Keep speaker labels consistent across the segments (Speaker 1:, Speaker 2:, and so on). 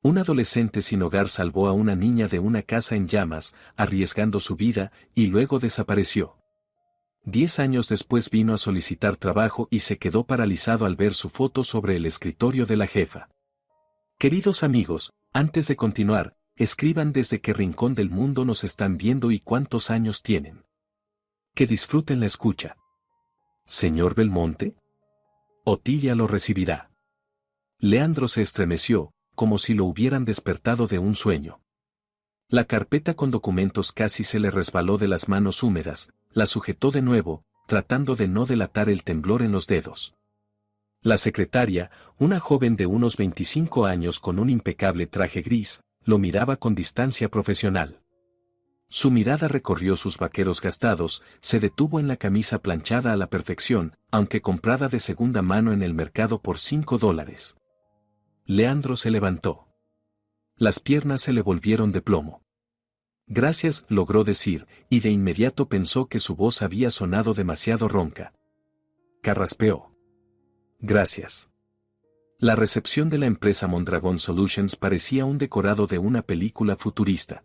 Speaker 1: Un adolescente sin hogar salvó a una niña de una casa en llamas, arriesgando su vida, y luego desapareció. 10 años después vino a solicitar trabajo y se quedó paralizado al ver su foto sobre el escritorio de la jefa. Queridos amigos, antes de continuar, escriban desde qué rincón del mundo nos están viendo y cuántos años tienen. Que disfruten la escucha. ¿Señor Belmonte? Otilia lo recibirá. Leandro se estremeció, como si lo hubieran despertado de un sueño. La carpeta con documentos casi se le resbaló de las manos húmedas, la sujetó de nuevo, tratando de no delatar el temblor en los dedos. La secretaria, una joven de unos 25 años con un impecable traje gris, lo miraba con distancia profesional. Su mirada recorrió sus vaqueros gastados, se detuvo en la camisa planchada a la perfección, aunque comprada de segunda mano en el mercado por $5. Leandro se levantó. Las piernas se le volvieron de plomo. Gracias, logró decir, y de inmediato pensó que su voz había sonado demasiado ronca. Carraspeó. Gracias. La recepción de la empresa Mondragon Solutions parecía un decorado de una película futurista.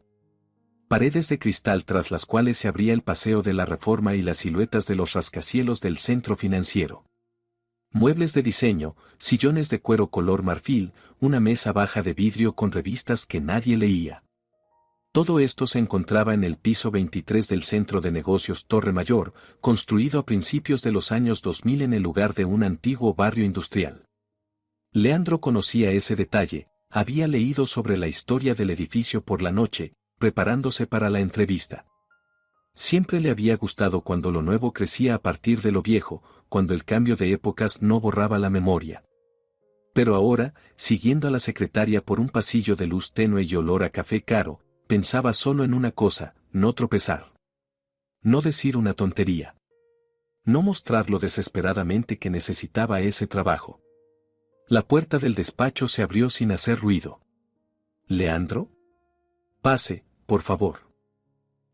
Speaker 1: Paredes de cristal tras las cuales se abría el paseo de la Reforma y las siluetas de los rascacielos del centro financiero. Muebles de diseño, sillones de cuero color marfil, una mesa baja de vidrio con revistas que nadie leía. Todo esto se encontraba en el piso 23 del Centro de Negocios Torre Mayor, construido a principios de los años 2000 en el lugar de un antiguo barrio industrial. Leandro conocía ese detalle, había leído sobre la historia del edificio por la noche, preparándose para la entrevista. Siempre le había gustado cuando lo nuevo crecía a partir de lo viejo, cuando el cambio de épocas no borraba la memoria. Pero ahora, siguiendo a la secretaria por un pasillo de luz tenue y olor a café caro, pensaba solo en una cosa, no tropezar. No decir una tontería. No mostrar lo desesperadamente que necesitaba ese trabajo. La puerta del despacho se abrió sin hacer ruido. ¿Leandro? Pase, por favor.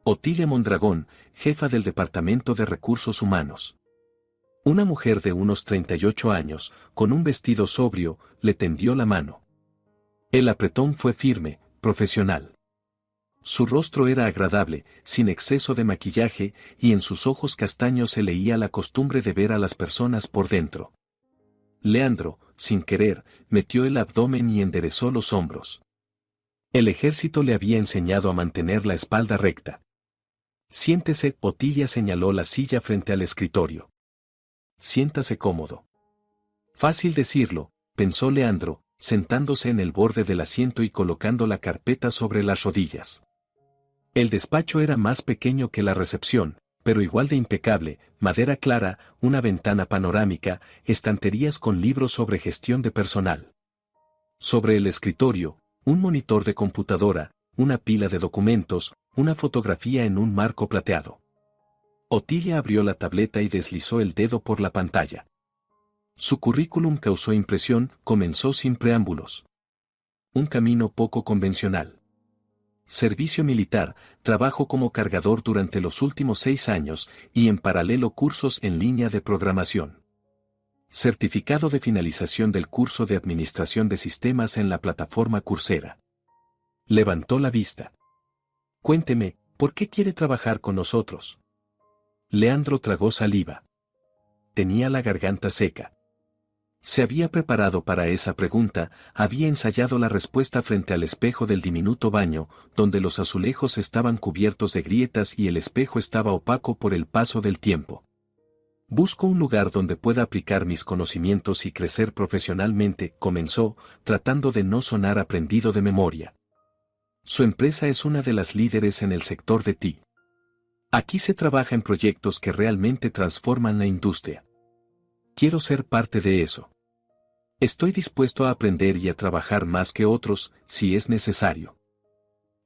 Speaker 1: Otilia Mondragón, jefa del Departamento de Recursos Humanos. Una mujer de unos 38 años, con un vestido sobrio, le tendió la mano. El apretón fue firme, profesional. Su rostro era agradable, sin exceso de maquillaje, y en sus ojos castaños se leía la costumbre de ver a las personas por dentro. Leandro, sin querer, metió el abdomen y enderezó los hombros. El ejército le había enseñado a mantener la espalda recta. Siéntese, Otilia señaló la silla frente al escritorio. Siéntase cómodo. Fácil decirlo, pensó Leandro, sentándose en el borde del asiento y colocando la carpeta sobre las rodillas. El despacho era más pequeño que la recepción, pero igual de impecable, madera clara, una ventana panorámica, estanterías con libros sobre gestión de personal. Sobre el escritorio, un monitor de computadora, una pila de documentos, una fotografía en un marco plateado. Otilia abrió la tableta y deslizó el dedo por la pantalla. Su currículum causó impresión, comenzó sin preámbulos. Un camino poco convencional. Servicio militar, trabajo como cargador durante los últimos 6 años, y en paralelo cursos en línea de programación. Certificado de finalización del curso de Administración de Sistemas en la plataforma Coursera. Levantó la vista. Cuénteme, ¿por qué quiere trabajar con nosotros? Leandro tragó saliva. Tenía la garganta seca. Se había preparado para esa pregunta, había ensayado la respuesta frente al espejo del diminuto baño, donde los azulejos estaban cubiertos de grietas y el espejo estaba opaco por el paso del tiempo. Busco un lugar donde pueda aplicar mis conocimientos y crecer profesionalmente, comenzó, tratando de no sonar aprendido de memoria. Su empresa es una de las líderes en el sector de TI. Aquí se trabaja en proyectos que realmente transforman la industria. Quiero ser parte de eso. Estoy dispuesto a aprender y a trabajar más que otros, si es necesario.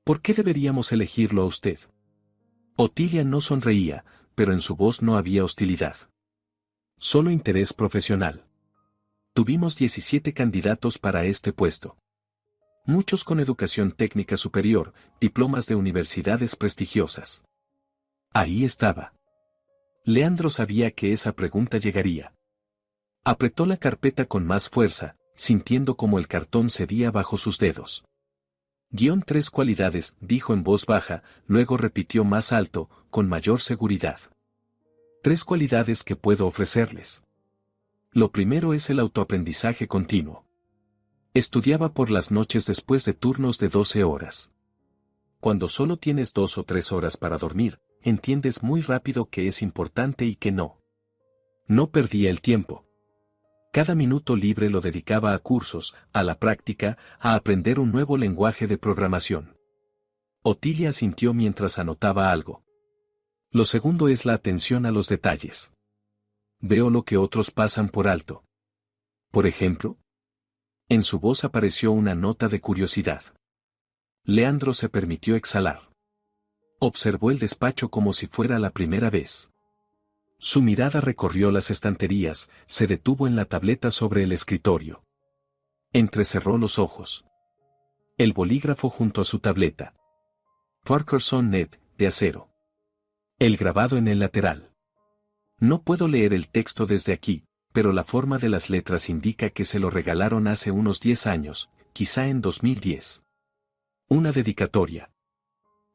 Speaker 1: ¿Por qué deberíamos elegirlo a usted? Otilia no sonreía, pero en su voz no había hostilidad. Solo interés profesional. Tuvimos 17 candidatos para este puesto. Muchos con educación técnica superior, diplomas de universidades prestigiosas. Ahí estaba. Leandro sabía que esa pregunta llegaría. Apretó la carpeta con más fuerza, sintiendo como el cartón cedía bajo sus dedos. Tres cualidades, dijo en voz baja, luego repitió más alto, con mayor seguridad. 3 cualidades que puedo ofrecerles. Lo primero es el autoaprendizaje continuo. Estudiaba por las noches después de turnos de 12 horas. Cuando solo tienes 2 o 3 horas para dormir, entiendes muy rápido qué es importante y qué no. No perdía el tiempo. Cada minuto libre lo dedicaba a cursos, a la práctica, a aprender un nuevo lenguaje de programación. Otilia asintió mientras anotaba algo. Lo segundo es la atención a los detalles. Veo lo que otros pasan por alto. Por ejemplo, en su voz apareció una nota de curiosidad. Leandro se permitió exhalar. Observó el despacho como si fuera la primera vez. Su mirada recorrió las estanterías, se detuvo en la tableta sobre el escritorio. Entrecerró los ojos. El bolígrafo junto a su tableta. Parkerson Net, de acero. El grabado en el lateral. No puedo leer el texto desde aquí, pero la forma de las letras indica que se lo regalaron hace unos 10 años, quizá en 2010. Una dedicatoria.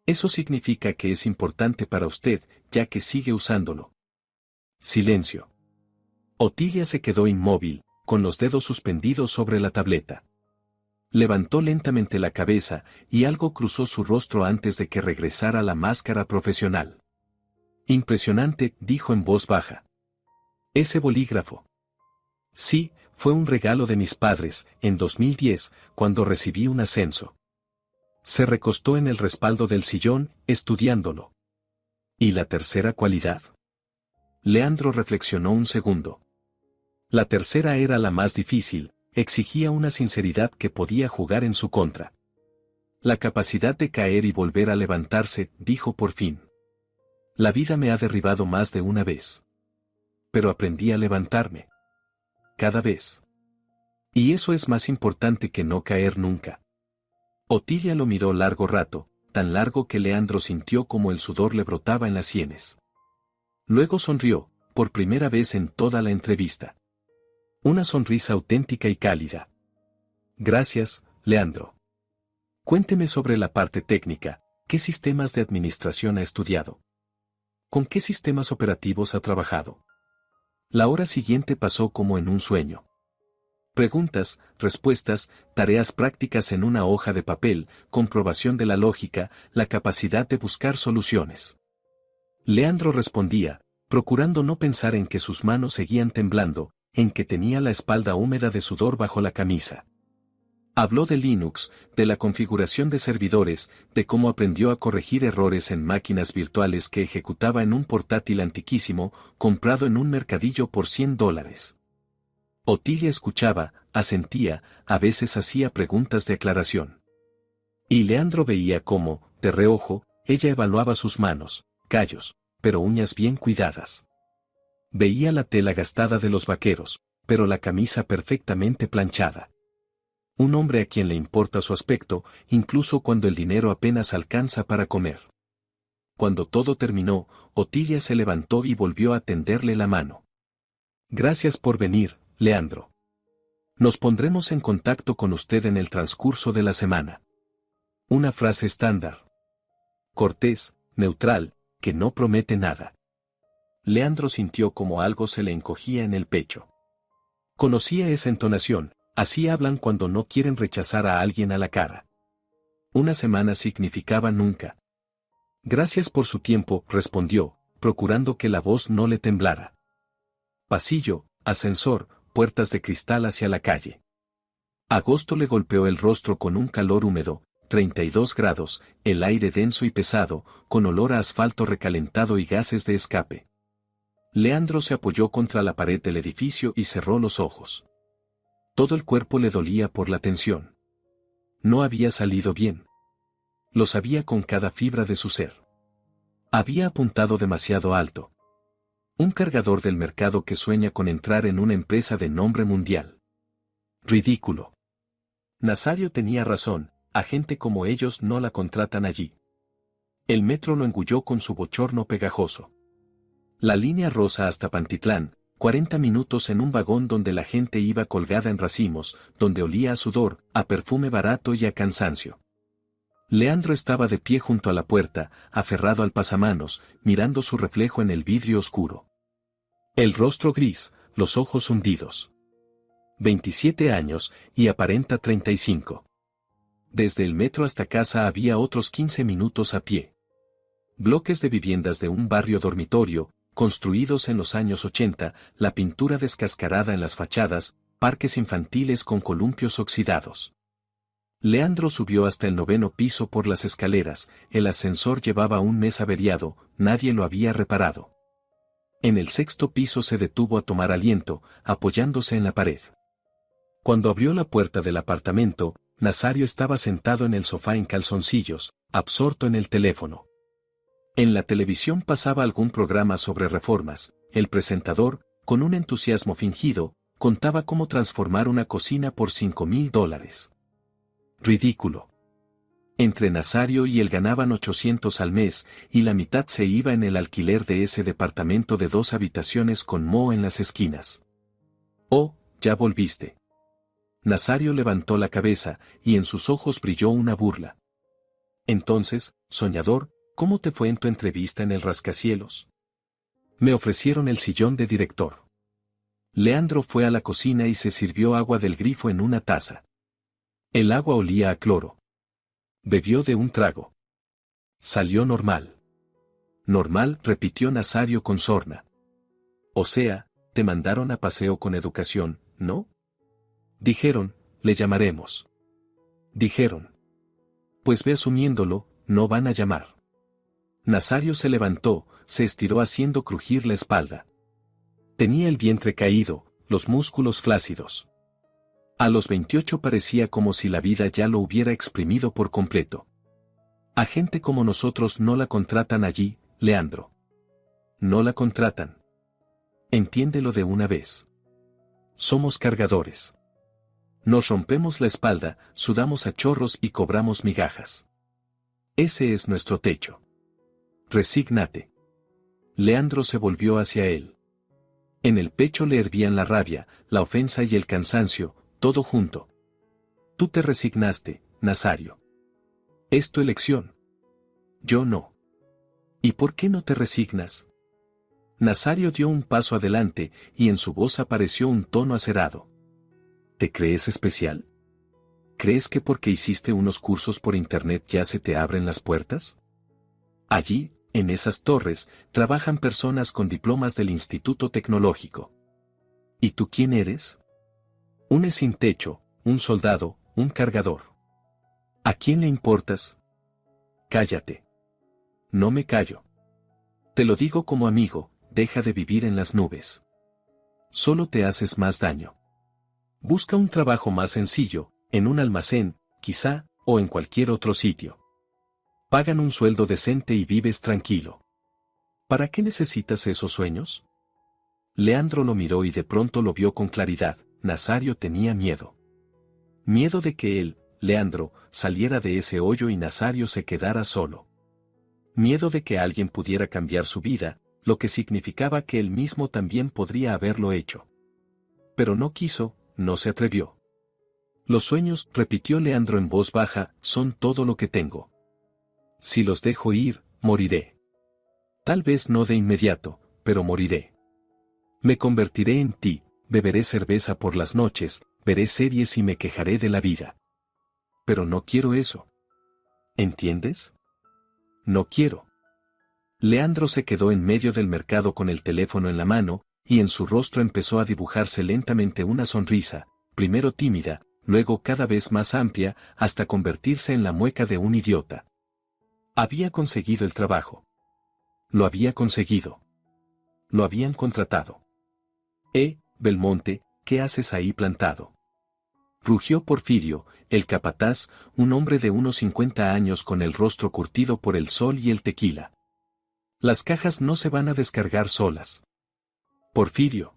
Speaker 1: Eso significa que es importante para usted, ya que sigue usándolo. Silencio. Otilia se quedó inmóvil, con los dedos suspendidos sobre la tableta. Levantó lentamente la cabeza, y algo cruzó su rostro antes de que regresara la máscara profesional. Impresionante, dijo en voz baja. Ese bolígrafo. Sí, fue un regalo de mis padres, en 2010, cuando recibí un ascenso. Se recostó en el respaldo del sillón, estudiándolo. ¿Y la tercera cualidad? Leandro reflexionó un segundo. La tercera era la más difícil, exigía una sinceridad que podía jugar en su contra. La capacidad de caer y volver a levantarse, dijo por fin. La vida me ha derribado más de una vez. Pero aprendí a levantarme. Cada vez. Y eso es más importante que no caer nunca. Otilia lo miró largo rato, tan largo que Leandro sintió como el sudor le brotaba en las sienes. Luego sonrió, por primera vez en toda la entrevista. Una sonrisa auténtica y cálida. Gracias, Leandro. Cuénteme sobre la parte técnica, ¿qué sistemas de administración ha estudiado? ¿Con qué sistemas operativos ha trabajado? La hora siguiente pasó como en un sueño. Preguntas, respuestas, tareas prácticas en una hoja de papel, comprobación de la lógica, la capacidad de buscar soluciones. Leandro respondía, procurando no pensar en que sus manos seguían temblando, en que tenía la espalda húmeda de sudor bajo la camisa. Habló de Linux, de la configuración de servidores, de cómo aprendió a corregir errores en máquinas virtuales que ejecutaba en un portátil antiquísimo, comprado en un mercadillo por $100. Otilia escuchaba, asentía, a veces hacía preguntas de aclaración. Y Leandro veía cómo, de reojo, ella evaluaba sus manos, callos, pero uñas bien cuidadas. Veía la tela gastada de los vaqueros, pero la camisa perfectamente planchada. Un hombre a quien le importa su aspecto, incluso cuando el dinero apenas alcanza para comer. Cuando todo terminó, Otilia se levantó y volvió a tenderle la mano. Gracias por venir, Leandro. Nos pondremos en contacto con usted en el transcurso de la semana. Una frase estándar. Cortés, neutral, que no promete nada. Leandro sintió como algo se le encogía en el pecho. Conocía esa entonación, así hablan cuando no quieren rechazar a alguien a la cara. Una semana significaba nunca. Gracias por su tiempo, respondió, procurando que la voz no le temblara. Pasillo, ascensor, puertas de cristal hacia la calle. Agosto le golpeó el rostro con un calor húmedo, 32 grados, el aire denso y pesado, con olor a asfalto recalentado y gases de escape. Leandro se apoyó contra la pared del edificio y cerró los ojos. Todo el cuerpo le dolía por la tensión. No había salido bien. Lo sabía con cada fibra de su ser. Había apuntado demasiado alto. Un cargador del mercado que sueña con entrar en una empresa de nombre mundial. Ridículo. Nazario tenía razón, a gente como ellos no la contratan allí. El metro lo engulló con su bochorno pegajoso. La línea rosa hasta Pantitlán, 40 minutos en un vagón donde la gente iba colgada en racimos, donde olía a sudor, a perfume barato y a cansancio. Leandro estaba de pie junto a la puerta, aferrado al pasamanos, mirando su reflejo en el vidrio oscuro. El rostro gris, los ojos hundidos. 27 años, y aparenta 35. Desde el metro hasta casa había otros 15 minutos a pie. Bloques de viviendas de un barrio dormitorio, construidos en los años 80, la pintura descascarada en las fachadas, parques infantiles con columpios oxidados. Leandro subió hasta el 9º piso por las escaleras, el ascensor llevaba un mes averiado, nadie lo había reparado. En el 6º piso se detuvo a tomar aliento, apoyándose en la pared. Cuando abrió la puerta del apartamento, Nazario estaba sentado en el sofá en calzoncillos, absorto en el teléfono. En la televisión pasaba algún programa sobre reformas, el presentador, con un entusiasmo fingido, contaba cómo transformar una cocina por $5,000. Ridículo. Entre Nazario y él ganaban 800 al mes, y la mitad se iba en el alquiler de ese departamento de 2 habitaciones con moho en las esquinas. Oh, ya volviste. Nazario levantó la cabeza, y en sus ojos brilló una burla. Entonces, soñador, ¿cómo te fue en tu entrevista en el rascacielos? Me ofrecieron el sillón de director. Leandro fue a la cocina y se sirvió agua del grifo en una taza. El agua olía a cloro. Bebió de un trago. Salió normal. Normal, repitió Nazario con sorna. O sea, te mandaron a paseo con educación, ¿no? Dijeron, le llamaremos. Dijeron. Pues ve asumiéndolo, no van a llamar. Nazario se levantó, se estiró haciendo crujir la espalda. Tenía el vientre caído, los músculos flácidos. A los 28 parecía como si la vida ya lo hubiera exprimido por completo. A gente como nosotros no la contratan allí, Leandro. No la contratan. Entiéndelo de una vez. Somos cargadores. Nos rompemos la espalda, sudamos a chorros y cobramos migajas. Ese es nuestro techo. Resígnate. Leandro se volvió hacia él. En el pecho le hervían la rabia, la ofensa y el cansancio, todo junto. Tú te resignaste, Nazario. Es tu elección. Yo no. ¿Y por qué no te resignas? Nazario dio un paso adelante, y en su voz apareció un tono acerado. ¿Te crees especial? ¿Crees que porque hiciste unos cursos por internet ya se te abren las puertas? Allí, en esas torres, trabajan personas con diplomas del Instituto Tecnológico. ¿Y tú quién eres? Un sin techo, un soldado, un cargador. ¿A quién le importas? Cállate. No me callo. Te lo digo como amigo, deja de vivir en las nubes. Solo te haces más daño. Busca un trabajo más sencillo, en un almacén, quizá, o en cualquier otro sitio. Pagan un sueldo decente y vives tranquilo. ¿Para qué necesitas esos sueños? Leandro lo miró y de pronto lo vio con claridad. Nazario tenía miedo. Miedo de que él, Leandro, saliera de ese hoyo y Nazario se quedara solo. Miedo de que alguien pudiera cambiar su vida, lo que significaba que él mismo también podría haberlo hecho. Pero no quiso, no se atrevió. Los sueños, repitió Leandro en voz baja, son todo lo que tengo. Si los dejo ir, moriré. Tal vez no de inmediato, pero moriré. Me convertiré en ti. Beberé cerveza por las noches, veré series y me quejaré de la vida. Pero no quiero eso. ¿Entiendes? No quiero. Leandro se quedó en medio del mercado con el teléfono en la mano, y en su rostro empezó a dibujarse lentamente una sonrisa, primero tímida, luego cada vez más amplia, hasta convertirse en la mueca de un idiota. Había conseguido el trabajo. Lo había conseguido. Lo habían contratado. Belmonte, ¿qué haces ahí plantado? Rugió Porfirio, el capataz, un hombre de unos 50 años con el rostro curtido por el sol y el tequila. Las cajas no se van a descargar solas. Porfirio.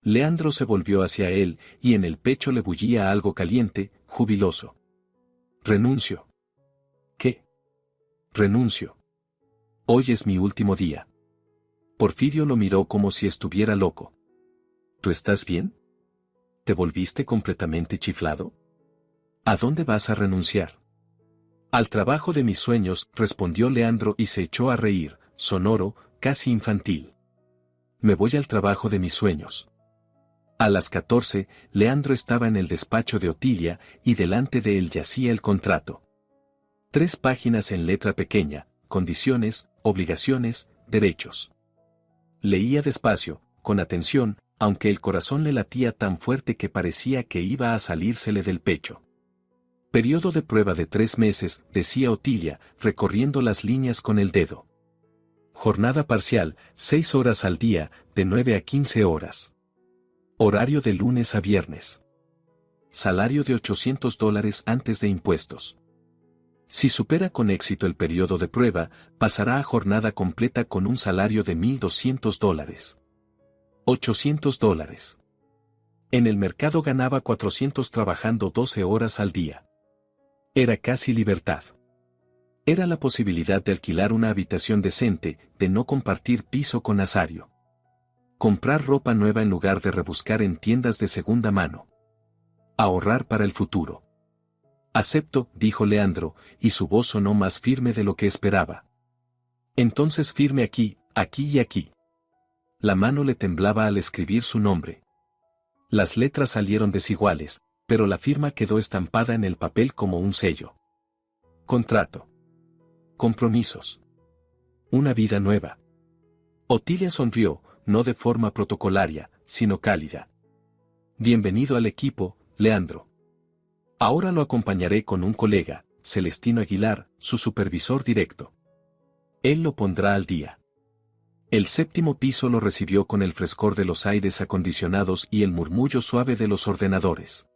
Speaker 1: Leandro se volvió hacia él, y en el pecho le bullía algo caliente, jubiloso. Renuncio. ¿Qué? Renuncio. Hoy es mi último día. Porfirio lo miró como si estuviera loco. ¿Tú estás bien? ¿Te volviste completamente chiflado? ¿A dónde vas a renunciar? Al trabajo de mis sueños, respondió Leandro y se echó a reír, sonoro, casi infantil. Me voy al trabajo de mis sueños. A las 14, Leandro estaba en el despacho de Otilia y delante de él yacía el contrato. 3 páginas en letra pequeña, condiciones, obligaciones, derechos. Leía despacio, con atención, aunque el corazón le latía tan fuerte que parecía que iba a salírsele del pecho. Periodo de prueba de 3 meses, decía Otilia, recorriendo las líneas con el dedo. Jornada parcial, 6 horas al día, de 9 a 15 horas. Horario de lunes a viernes. Salario de $800 antes de impuestos. Si supera con éxito el periodo de prueba, pasará a jornada completa con un salario de $1,200. $800. En el mercado ganaba 400 trabajando 12 horas al día. Era casi libertad. Era la posibilidad de alquilar una habitación decente, de no compartir piso con Nazario. Comprar ropa nueva en lugar de rebuscar en tiendas de segunda mano. Ahorrar para el futuro. Acepto, dijo Leandro, y su voz sonó más firme de lo que esperaba. Entonces firme aquí, aquí y aquí. La mano le temblaba al escribir su nombre. Las letras salieron desiguales, pero la firma quedó estampada en el papel como un sello. Contrato. Compromisos. Una vida nueva. Otilia sonrió, no de forma protocolaria, sino cálida. Bienvenido al equipo, Leandro. Ahora lo acompañaré con un colega, Celestino Aguilar, su supervisor directo. Él lo pondrá al día. El 7º piso lo recibió con el frescor de los aires acondicionados y el murmullo suave de los ordenadores.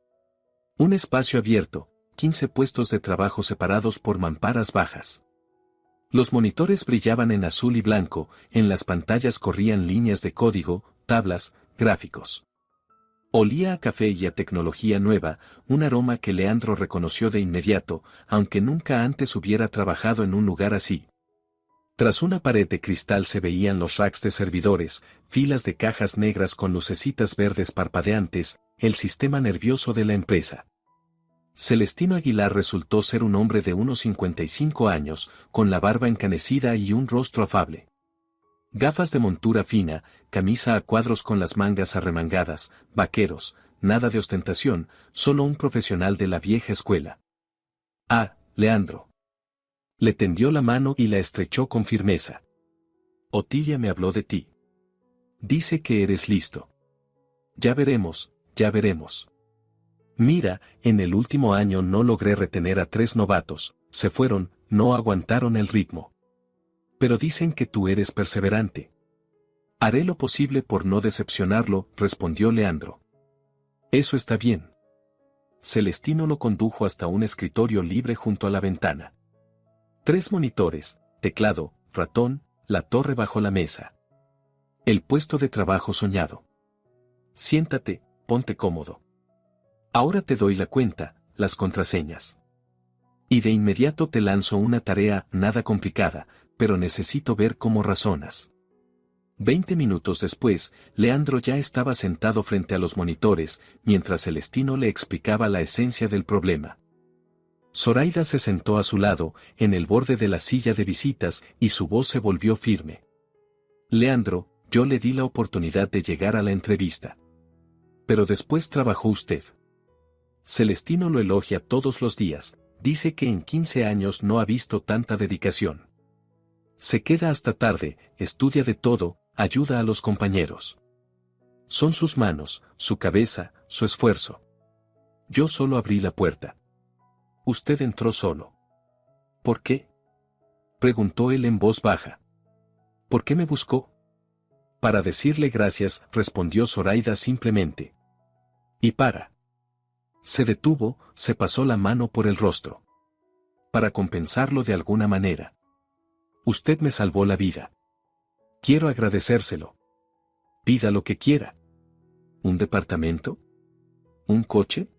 Speaker 1: Un espacio abierto, 15 puestos de trabajo separados por mamparas bajas. Los monitores brillaban en azul y blanco, en las pantallas corrían líneas de código, tablas, gráficos. Olía a café y a tecnología nueva, un aroma que Leandro reconoció de inmediato, aunque nunca antes hubiera trabajado en un lugar así. Tras una pared de cristal se veían los racks de servidores, filas de cajas negras con lucecitas verdes parpadeantes, el sistema nervioso de la empresa. Celestino Aguilar resultó ser un hombre de unos 55 años, con la barba encanecida y un rostro afable. Gafas de montura fina, camisa a cuadros con las mangas arremangadas, vaqueros, nada de ostentación, solo un profesional de la vieja escuela. Ah, Leandro. Le tendió la mano y la estrechó con firmeza. Otilia me habló de ti. Dice que eres listo. Ya veremos, ya veremos. Mira, en el último año no logré retener a 3 novatos, se fueron, no aguantaron el ritmo. Pero dicen que tú eres perseverante. Haré lo posible por no decepcionarlo, respondió Leandro. Eso está bien. Celestino lo condujo hasta un escritorio libre junto a la ventana. 3 monitores, teclado, ratón, la torre bajo la mesa. El puesto de trabajo soñado. Siéntate, ponte cómodo. Ahora te doy la cuenta, las contraseñas. Y de inmediato te lanzo una tarea nada complicada, pero necesito ver cómo razonas. 20 minutos después, Leandro ya estaba sentado frente a los monitores, mientras Celestino le explicaba la esencia del problema. Zoraida se sentó a su lado, en el borde de la silla de visitas, y su voz se volvió firme. Leandro, yo le di la oportunidad de llegar a la entrevista. Pero después trabajó usted. Celestino lo elogia todos los días, dice que en 15 años no ha visto tanta dedicación. Se queda hasta tarde, estudia de todo, ayuda a los compañeros. Son sus manos, su cabeza, su esfuerzo. Yo solo abrí la puerta. Usted entró solo. ¿Por qué? Preguntó él en voz baja. ¿Por qué me buscó? Para decirle gracias, respondió Zoraida simplemente. Y para. Se detuvo, se pasó la mano por el rostro. Para compensarlo de alguna manera. Usted me salvó la vida. Quiero agradecérselo. Pida lo que quiera. ¿Un departamento? ¿Un coche?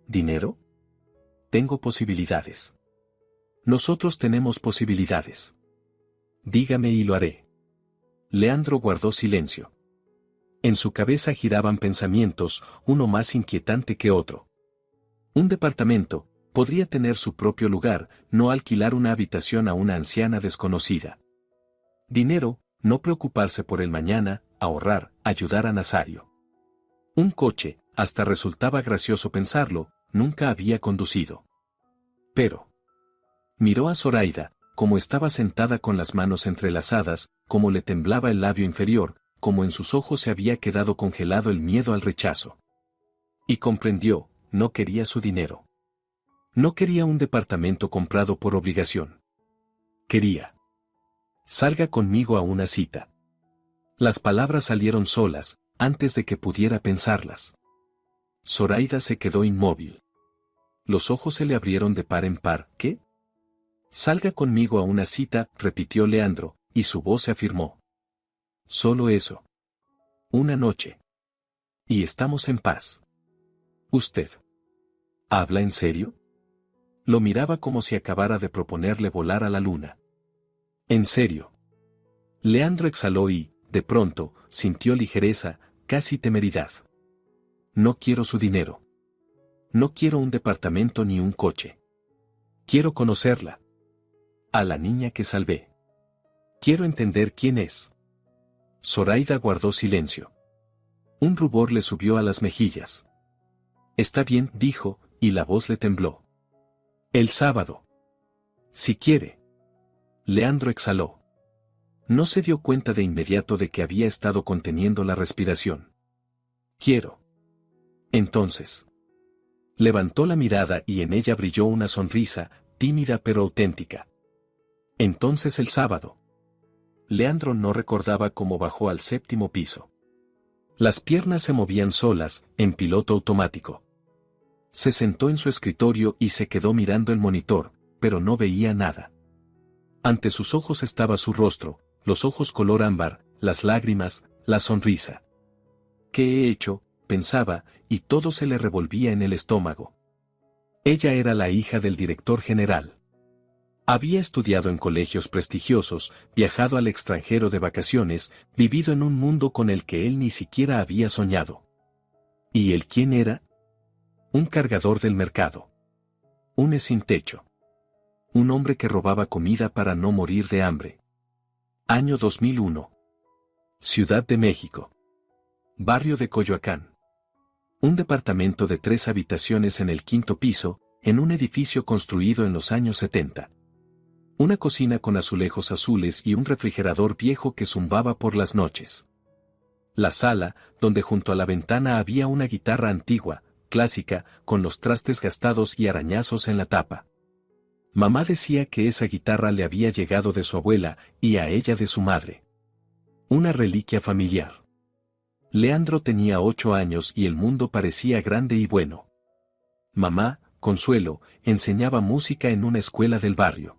Speaker 1: ¿Dinero? Tengo posibilidades. Nosotros tenemos posibilidades. Dígame y lo haré. Leandro guardó silencio. En su cabeza giraban pensamientos, uno más inquietante que otro. Un departamento, Podría tener su propio lugar, no alquilar una habitación a una anciana desconocida. Dinero, no preocuparse por el mañana, ahorrar, ayudar a Nazario. Un coche, hasta resultaba gracioso pensarlo, nunca había conducido. Pero miró a Zoraida, como estaba sentada con las manos entrelazadas, como le temblaba el labio inferior, como en sus ojos se había quedado congelado el miedo al rechazo. Y comprendió, no quería su dinero. No quería un departamento comprado por obligación. Quería: salga conmigo a una cita. Las palabras salieron solas, antes de que pudiera pensarlas. Zoraida se quedó inmóvil. Los ojos se le abrieron de par en par. ¿Qué? Salga conmigo a una cita, repitió Leandro, y su voz se afirmó. Solo eso. Una noche. Y estamos en paz. ¿Usted habla en serio? Lo miraba como si acabara de proponerle volar a la luna. En serio. Leandro exhaló y, de pronto, sintió ligereza, casi temeridad. No quiero su dinero. No quiero un departamento ni un coche. Quiero conocerla. A la niña que salvé. Quiero entender quién es. Zoraida guardó silencio. Un rubor le subió a las mejillas. Está bien, dijo, y la voz le tembló. El sábado. Si quiere. Leandro exhaló. No se dio cuenta de inmediato de que había estado conteniendo la respiración. Quiero. Entonces. Levantó la mirada y en ella brilló una sonrisa, tímida pero auténtica. Entonces el sábado. Leandro no recordaba cómo bajó al 7º piso. Las piernas se movían solas, en piloto automático. Se sentó en su escritorio y se quedó mirando el monitor, pero no veía nada. Ante sus ojos estaba su rostro, los ojos color ámbar, las lágrimas, la sonrisa. ¿Qué he hecho?, pensaba, y todo se le revolvía en el estómago. Ella era la hija del director general. Había estudiado en colegios prestigiosos, viajado al extranjero de vacaciones, vivido en un mundo con el que él ni siquiera había soñado. ¿Y él quién era? Un cargador del mercado. Un sin techo. Un hombre que robaba comida para no morir de hambre. Año 2001. Ciudad de México. Barrio de Coyoacán. Un departamento de 3 habitaciones en el 5º piso, en un edificio construido en los años 70. Una cocina con azulejos azules y un refrigerador viejo que zumbaba por las noches. La sala, donde junto a la ventana había una guitarra antigua, clásica, con los trastes gastados y arañazos en la tapa. Mamá decía que esa guitarra le había llegado de su abuela y a ella de su madre. Una reliquia familiar. Leandro tenía 8 años y el mundo parecía grande y bueno. Mamá, Consuelo, enseñaba música en una escuela del barrio.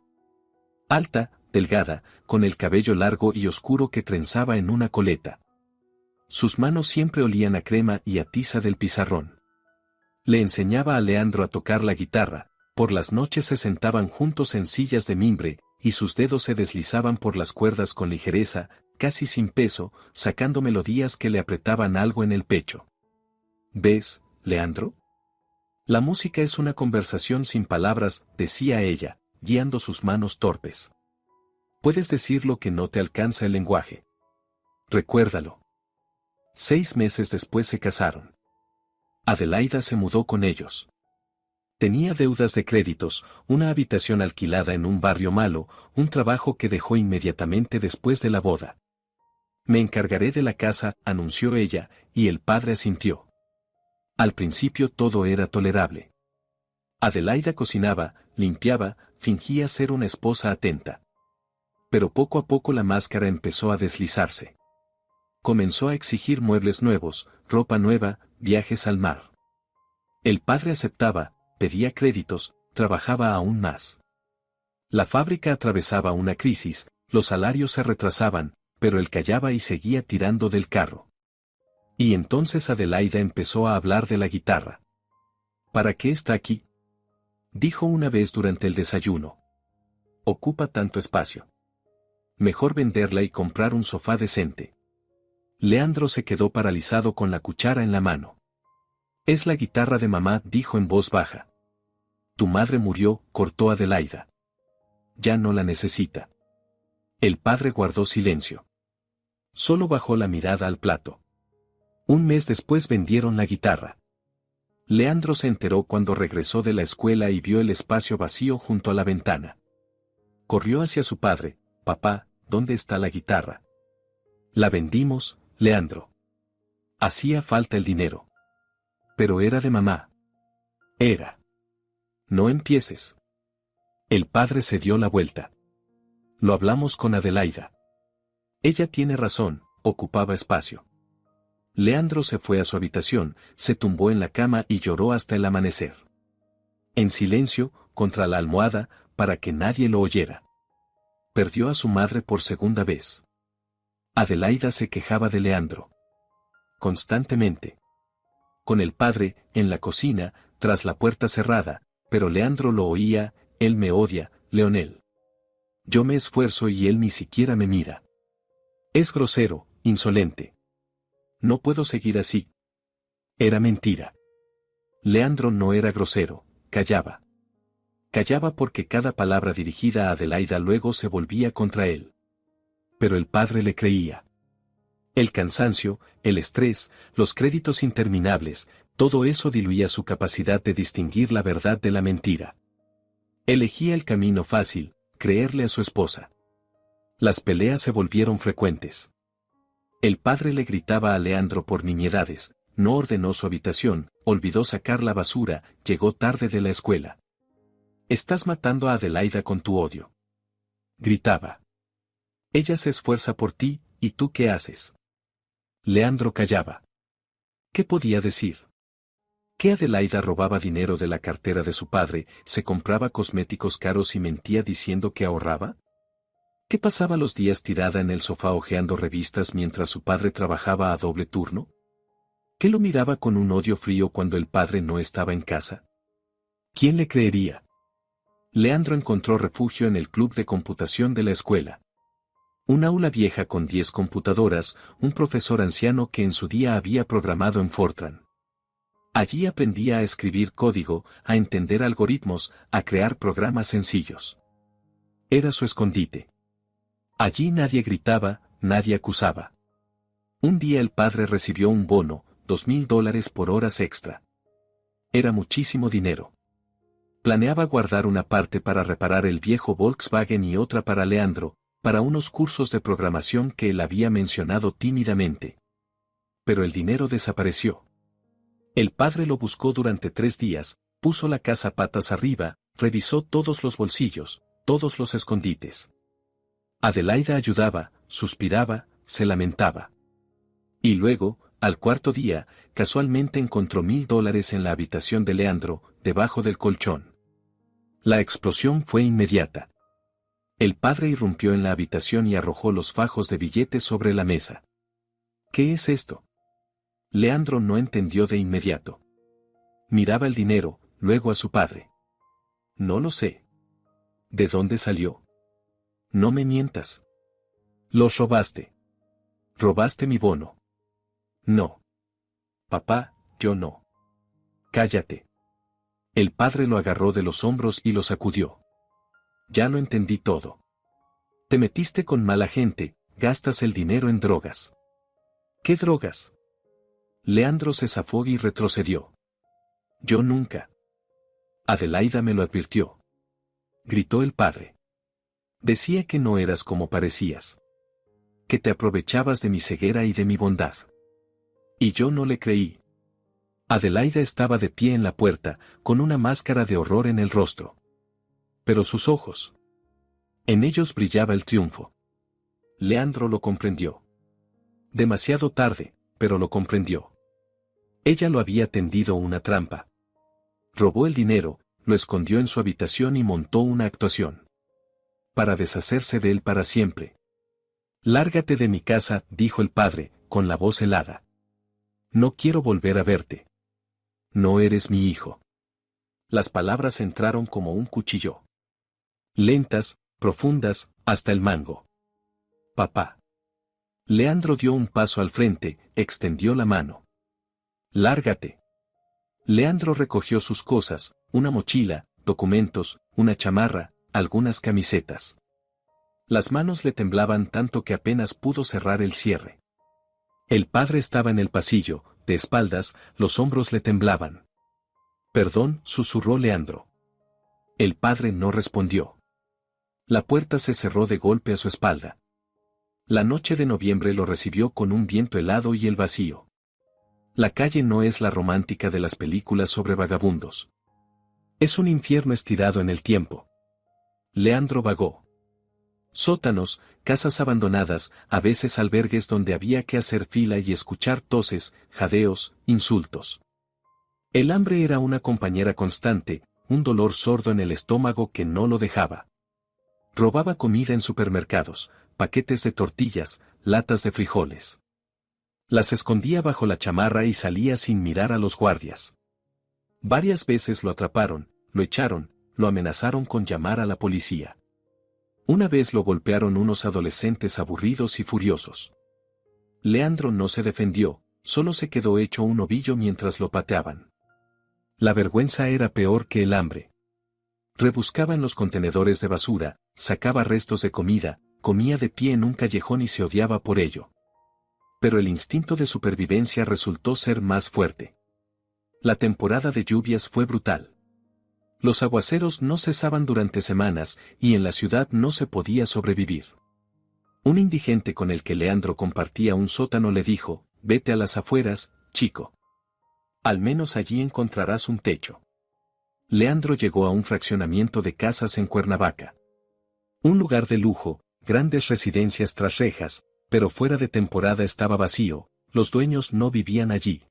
Speaker 1: Alta, delgada, con el cabello largo y oscuro que trenzaba en una coleta. Sus manos siempre olían a crema y a tiza del pizarrón. Le enseñaba a Leandro a tocar la guitarra, por las noches se sentaban juntos en sillas de mimbre, y sus dedos se deslizaban por las cuerdas con ligereza, casi sin peso, sacando melodías que le apretaban algo en el pecho. ¿Ves, Leandro? La música es una conversación sin palabras, decía ella, guiando sus manos torpes. Puedes decir lo que no te alcanza el lenguaje. Recuérdalo. 6 meses después se casaron. Adelaida se mudó con ellos. Tenía deudas de créditos, una habitación alquilada en un barrio malo, un trabajo que dejó inmediatamente después de la boda. Me encargaré de la casa, anunció ella, y el padre asintió. Al principio todo era tolerable. Adelaida cocinaba, limpiaba, fingía ser una esposa atenta. Pero poco a poco la máscara empezó a deslizarse. Comenzó a exigir muebles nuevos, ropa nueva, viajes al mar. El padre aceptaba, pedía créditos, trabajaba aún más. La fábrica atravesaba una crisis, los salarios se retrasaban, pero él callaba y seguía tirando del carro. Y entonces Adelaida empezó a hablar de la guitarra. ¿Para qué está aquí?, dijo una vez durante el desayuno. Ocupa tanto espacio. Mejor venderla y comprar un sofá decente. Leandro se quedó paralizado con la cuchara en la mano. Es la guitarra de mamá, dijo en voz baja. Tu madre murió, cortó Adelaida. Ya no la necesita. El padre guardó silencio. Solo bajó la mirada al plato. Un mes después vendieron la guitarra. Leandro se enteró cuando regresó de la escuela y vio el espacio vacío junto a la ventana. Corrió hacia su padre. Papá, ¿dónde está la guitarra? La vendimos, Leandro. Hacía falta el dinero. Pero era de mamá. Era. No empieces. El padre se dio la vuelta. Lo hablamos con Adelaida. Ella tiene razón, ocupaba espacio. Leandro se fue a su habitación, se tumbó en la cama y lloró hasta el amanecer. En silencio, contra la almohada, para que nadie lo oyera. Perdió a su madre por segunda vez. Adelaida se quejaba de Leandro. Constantemente. Con el padre, en la cocina, tras la puerta cerrada, pero Leandro lo oía: él me odia, Leonel. Yo me esfuerzo y él ni siquiera me mira. Es grosero, insolente. No puedo seguir así. Era mentira. Leandro no era grosero, callaba. Callaba porque cada palabra dirigida a Adelaida luego se volvía contra él. Pero el padre le creía. El cansancio, el estrés, los créditos interminables, todo eso diluía su capacidad de distinguir la verdad de la mentira. Elegía el camino fácil, creerle a su esposa. Las peleas se volvieron frecuentes. El padre le gritaba a Leandro por nimiedades, no ordenó su habitación, olvidó sacar la basura, llegó tarde de la escuela. Estás matando a Adelaida con tu odio. Gritaba. Ella se esfuerza por ti, ¿y tú qué haces? Leandro callaba. ¿Qué podía decir? Que Adelaida robaba dinero de la cartera de su padre, se compraba cosméticos caros y mentía diciendo que ahorraba. ¿Qué pasaba los días tirada en el sofá hojeando revistas mientras su padre trabajaba a doble turno? ¿Qué lo miraba con un odio frío cuando el padre no estaba en casa? ¿Quién le creería? Leandro encontró refugio en el club de computación de la escuela. Un aula vieja con 10 computadoras, un profesor anciano que en su día había programado en Fortran. Allí aprendía a escribir código, a entender algoritmos, a crear programas sencillos. Era su escondite. Allí nadie gritaba, nadie acusaba. Un día el padre recibió un bono, $2,000 por horas extra. Era muchísimo dinero. Planeaba guardar una parte para reparar el viejo Volkswagen y otra para Leandro, para unos cursos de programación que él había mencionado tímidamente. Pero el dinero desapareció. El padre lo buscó durante 3 días, puso la casa patas arriba, revisó todos los bolsillos, todos los escondites. Adelaida ayudaba, suspiraba, se lamentaba. Y luego, al cuarto día, casualmente encontró $1,000 en la habitación de Leandro, debajo del colchón. La explosión fue inmediata. El padre irrumpió en la habitación y arrojó los fajos de billetes sobre la mesa. ¿Qué es esto? Leandro no entendió de inmediato. Miraba el dinero, luego a su padre. No lo sé. ¿De dónde salió? No me mientas. Los robaste. Robaste mi bono. No. Papá, yo no. Cállate. El padre lo agarró de los hombros y lo sacudió. Ya lo entendí todo. Te metiste con mala gente, gastas el dinero en drogas. ¿Qué drogas? Leandro se zafó y retrocedió. Yo nunca. Adelaida me lo advirtió. Gritó el padre. Decía que no eras como parecías. Que te aprovechabas de mi ceguera y de mi bondad. Y yo no le creí. Adelaida estaba de pie en la puerta, con una máscara de horror en el rostro. Pero sus ojos. En ellos brillaba el triunfo. Leandro lo comprendió. Demasiado tarde, pero lo comprendió. Ella lo había tendido una trampa. Robó el dinero, lo escondió en su habitación y montó una actuación. Para deshacerse de él para siempre. Lárgate de mi casa, dijo el padre, con la voz helada. No quiero volver a verte. No eres mi hijo. Las palabras entraron como un cuchillo. Lentas, profundas, hasta el mango. Papá. Leandro dio un paso al frente, extendió la mano. Lárgate. Leandro recogió sus cosas, una mochila, documentos, una chamarra, algunas camisetas. Las manos le temblaban tanto que apenas pudo cerrar el cierre. El padre estaba en el pasillo, de espaldas, los hombros le temblaban. «Perdón», susurró Leandro. El padre no respondió. La puerta se cerró de golpe a su espalda. La noche de noviembre lo recibió con un viento helado y el vacío. La calle no es la romántica de las películas sobre vagabundos. Es un infierno estirado en el tiempo. Leandro vagó. Sótanos, casas abandonadas, a veces albergues donde había que hacer fila y escuchar toses, jadeos, insultos. El hambre era una compañera constante, un dolor sordo en el estómago que no lo dejaba. Robaba comida en supermercados, paquetes de tortillas, latas de frijoles. Las escondía bajo la chamarra y salía sin mirar a los guardias. Varias veces lo atraparon, lo echaron, lo amenazaron con llamar a la policía. Una vez lo golpearon unos adolescentes aburridos y furiosos. Leandro no se defendió, solo se quedó hecho un ovillo mientras lo pateaban. La vergüenza era peor que el hambre. Rebuscaba en los contenedores de basura, sacaba restos de comida, comía de pie en un callejón y se odiaba por ello. Pero el instinto de supervivencia resultó ser más fuerte. La temporada de lluvias fue brutal. Los aguaceros no cesaban durante semanas y en la ciudad no se podía sobrevivir. Un indigente con el que Leandro compartía un sótano le dijo: «Vete a las afueras, chico. Al menos allí encontrarás un techo». Leandro llegó a un fraccionamiento de casas en Cuernavaca. Un lugar de lujo, grandes residencias tras rejas, pero fuera de temporada estaba vacío, los dueños no vivían allí.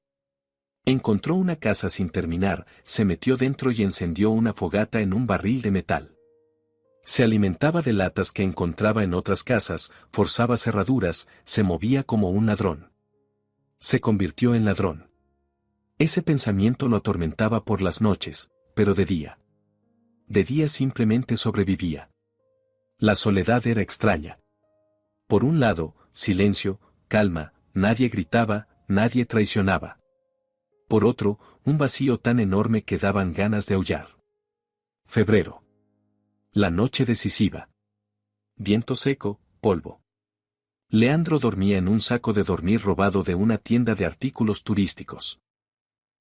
Speaker 1: Encontró una casa sin terminar, se metió dentro y encendió una fogata en un barril de metal. Se alimentaba de latas que encontraba en otras casas, forzaba cerraduras, se movía como un ladrón. Se convirtió en ladrón. Ese pensamiento lo atormentaba por las noches, pero de día. De día simplemente sobrevivía. La soledad era extraña. Por un lado, silencio, calma, nadie gritaba, nadie traicionaba. Por otro, un vacío tan enorme que daban ganas de aullar. Febrero. La noche decisiva. Viento seco, polvo. Leandro dormía en un saco de dormir robado de una tienda de artículos turísticos.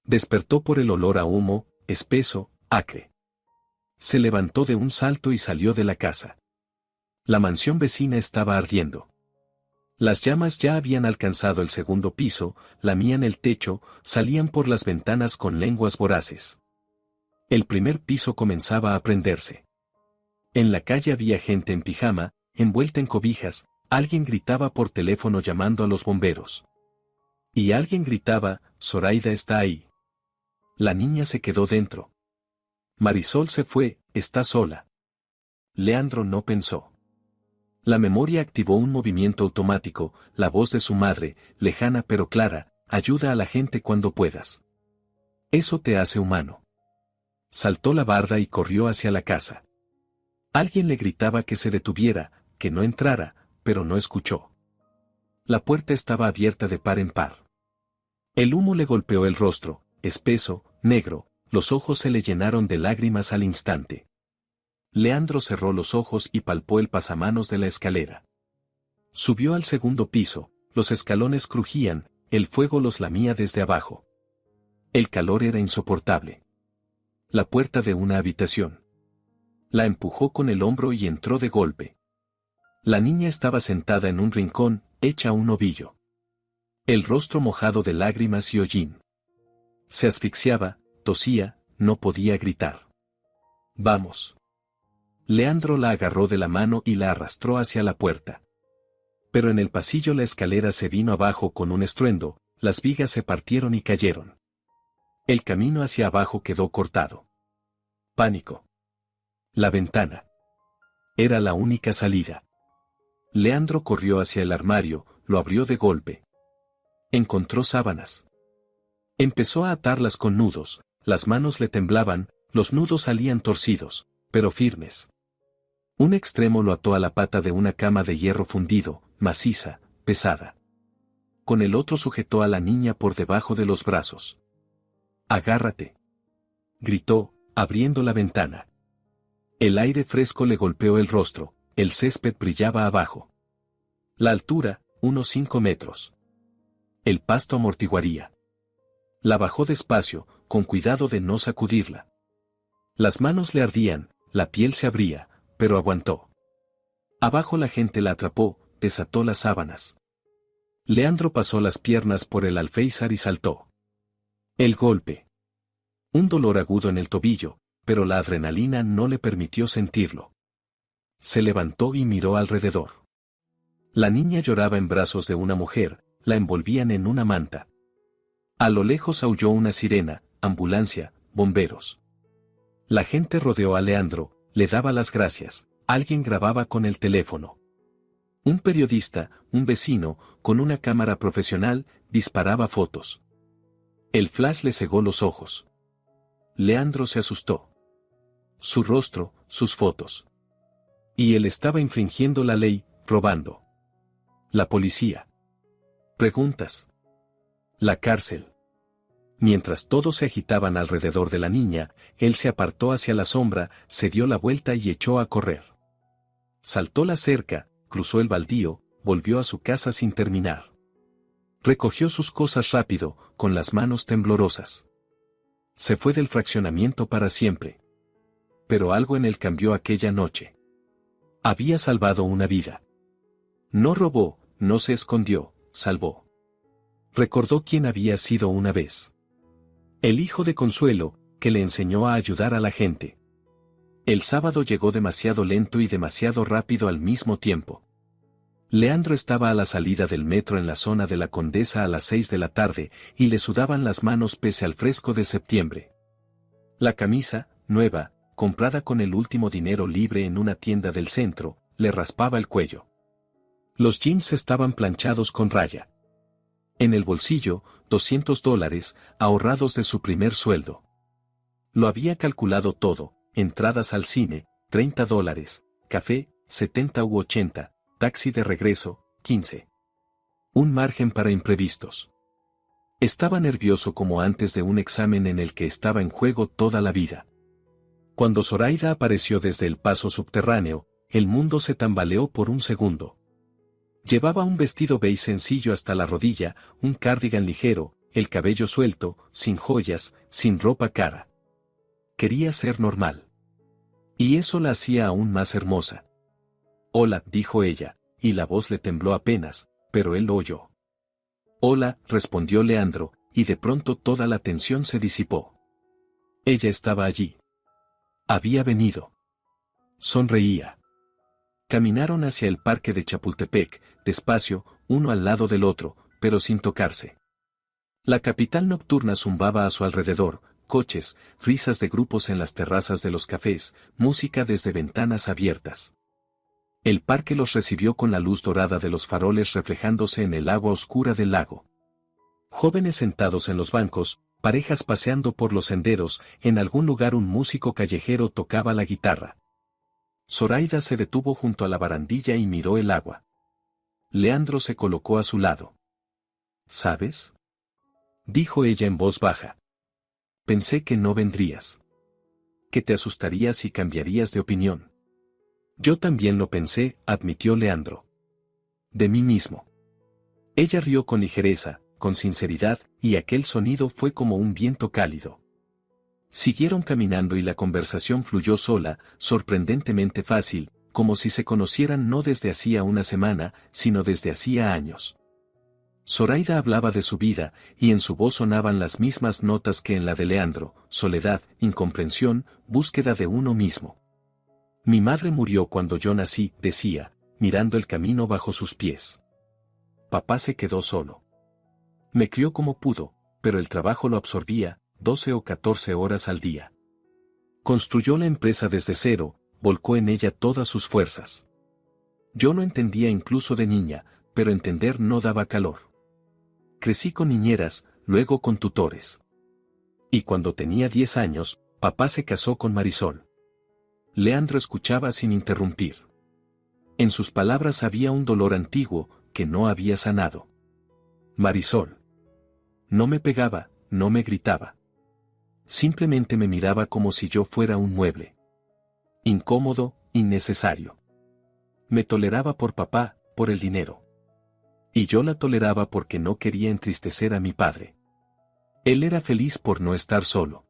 Speaker 1: Despertó por el olor a humo, espeso, acre. Se levantó de un salto y salió de la casa. La mansión vecina estaba ardiendo. Las llamas ya habían alcanzado el segundo piso, lamían el techo, salían por las ventanas con lenguas voraces. El primer piso comenzaba a prenderse. En la calle había gente en pijama, envuelta en cobijas, alguien gritaba por teléfono llamando a los bomberos. Y alguien gritaba: «Zoraida está ahí». La niña se quedó dentro. Marisol se fue, está sola. Leandro no pensó. La memoria activó un movimiento automático, la voz de su madre, lejana pero clara: «Ayuda a la gente cuando puedas. Eso te hace humano». Saltó la barda y corrió hacia la casa. Alguien le gritaba que se detuviera, que no entrara, pero no escuchó. La puerta estaba abierta de par en par. El humo le golpeó el rostro, espeso, negro, los ojos se le llenaron de lágrimas al instante. Leandro cerró los ojos y palpó el pasamanos de la escalera. Subió al segundo piso, los escalones crujían, el fuego los lamía desde abajo. El calor era insoportable. La puerta de una habitación. La empujó con el hombro y entró de golpe. La niña estaba sentada en un rincón, hecha un ovillo. El rostro mojado de lágrimas y hollín. Se asfixiaba, tosía, no podía gritar. «Vamos». Leandro la agarró de la mano y la arrastró hacia la puerta. Pero en el pasillo la escalera se vino abajo con un estruendo, las vigas se partieron y cayeron. El camino hacia abajo quedó cortado. Pánico. La ventana. Era la única salida. Leandro corrió hacia el armario, lo abrió de golpe. Encontró sábanas. Empezó a atarlas con nudos, las manos le temblaban, los nudos salían torcidos, pero firmes. Un extremo lo ató a la pata de una cama de hierro fundido, maciza, pesada. Con el otro sujetó a la niña por debajo de los brazos. «Agárrate», gritó, abriendo la ventana. El aire fresco le golpeó el rostro, el césped brillaba abajo. La altura, unos 5 metros. El pasto amortiguaría. La bajó despacio, con cuidado de no sacudirla. Las manos le ardían, la piel se abría, pero aguantó. Abajo la gente la atrapó, desató las sábanas. Leandro pasó las piernas por el alféizar y saltó. El golpe. Un dolor agudo en el tobillo, pero la adrenalina no le permitió sentirlo. Se levantó y miró alrededor. La niña lloraba en brazos de una mujer, la envolvían en una manta. A lo lejos aulló una sirena, ambulancia, bomberos. La gente rodeó a Leandro, le daba las gracias, alguien grababa con el teléfono. Un periodista, un vecino, con una cámara profesional, disparaba fotos. El flash le cegó los ojos. Leandro se asustó. Su rostro, sus fotos. Y él estaba infringiendo la ley, robando. La policía. Preguntas. La cárcel. Mientras todos se agitaban alrededor de la niña, él se apartó hacia la sombra, se dio la vuelta y echó a correr. Saltó la cerca, cruzó el baldío, volvió a su casa sin terminar. Recogió sus cosas rápido, con las manos temblorosas. Se fue del fraccionamiento para siempre. Pero algo en él cambió aquella noche. Había salvado una vida. No robó, no se escondió, salvó. Recordó quién había sido una vez. El hijo de Consuelo, que le enseñó a ayudar a la gente. El sábado llegó demasiado lento y demasiado rápido al mismo tiempo. Leandro estaba a la salida del metro en la zona de la Condesa a las 6 de la tarde, y le sudaban las manos pese al fresco de septiembre. La camisa, nueva, comprada con el último dinero libre en una tienda del centro, le raspaba el cuello. Los jeans estaban planchados con raya. En el bolsillo, $200, ahorrados de su primer sueldo. Lo había calculado todo, entradas al cine, $30, café, 70 u 80, taxi de regreso, 15. Un margen para imprevistos. Estaba nervioso como antes de un examen en el que estaba en juego toda la vida. Cuando Zoraida apareció desde el paso subterráneo, el mundo se tambaleó por un segundo. Llevaba un vestido beige sencillo hasta la rodilla, un cardigan ligero, el cabello suelto, sin joyas, sin ropa cara. Quería ser normal. Y eso la hacía aún más hermosa. Hola, dijo ella, y la voz le tembló apenas, pero él lo oyó. Hola, respondió Leandro, y de pronto toda la tensión se disipó. Ella estaba allí. Había venido. Sonreía. Caminaron hacia el parque de Chapultepec, despacio, uno al lado del otro, pero sin tocarse. La capital nocturna zumbaba a su alrededor, coches, risas de grupos en las terrazas de los cafés, música desde ventanas abiertas. El parque los recibió con la luz dorada de los faroles reflejándose en el agua oscura del lago. Jóvenes sentados en los bancos, parejas paseando por los senderos, en algún lugar un músico callejero tocaba la guitarra. Zoraida se detuvo junto a la barandilla y miró el agua. Leandro se colocó a su lado. ¿Sabes?, dijo ella en voz baja. Pensé que no vendrías. Que te asustarías y cambiarías de opinión. Yo también lo pensé, admitió Leandro. De mí mismo. Ella rió con ligereza, con sinceridad, y aquel sonido fue como un viento cálido. Siguieron caminando y la conversación fluyó sola, sorprendentemente fácil, como si se conocieran no desde hacía una semana, sino desde hacía años. Zoraida hablaba de su vida, y en su voz sonaban las mismas notas que en la de Leandro: soledad, incomprensión, búsqueda de uno mismo. Mi madre murió cuando yo nací, decía, mirando el camino bajo sus pies. Papá se quedó solo. Me crió como pudo, pero el trabajo lo absorbía, 12 o 14 horas al día. Construyó la empresa desde cero, volcó en ella todas sus fuerzas. Yo no entendía incluso de niña, pero entender no daba calor. Crecí con niñeras, luego con tutores. Y cuando tenía 10 años, papá se casó con Marisol. Leandro escuchaba sin interrumpir. En sus palabras había un dolor antiguo, que no había sanado. Marisol. No me pegaba, no me gritaba. Simplemente me miraba como si yo fuera un mueble. Incómodo, innecesario. Me toleraba por papá, por el dinero. Y yo la toleraba porque no quería entristecer a mi padre. Él era feliz por no estar solo.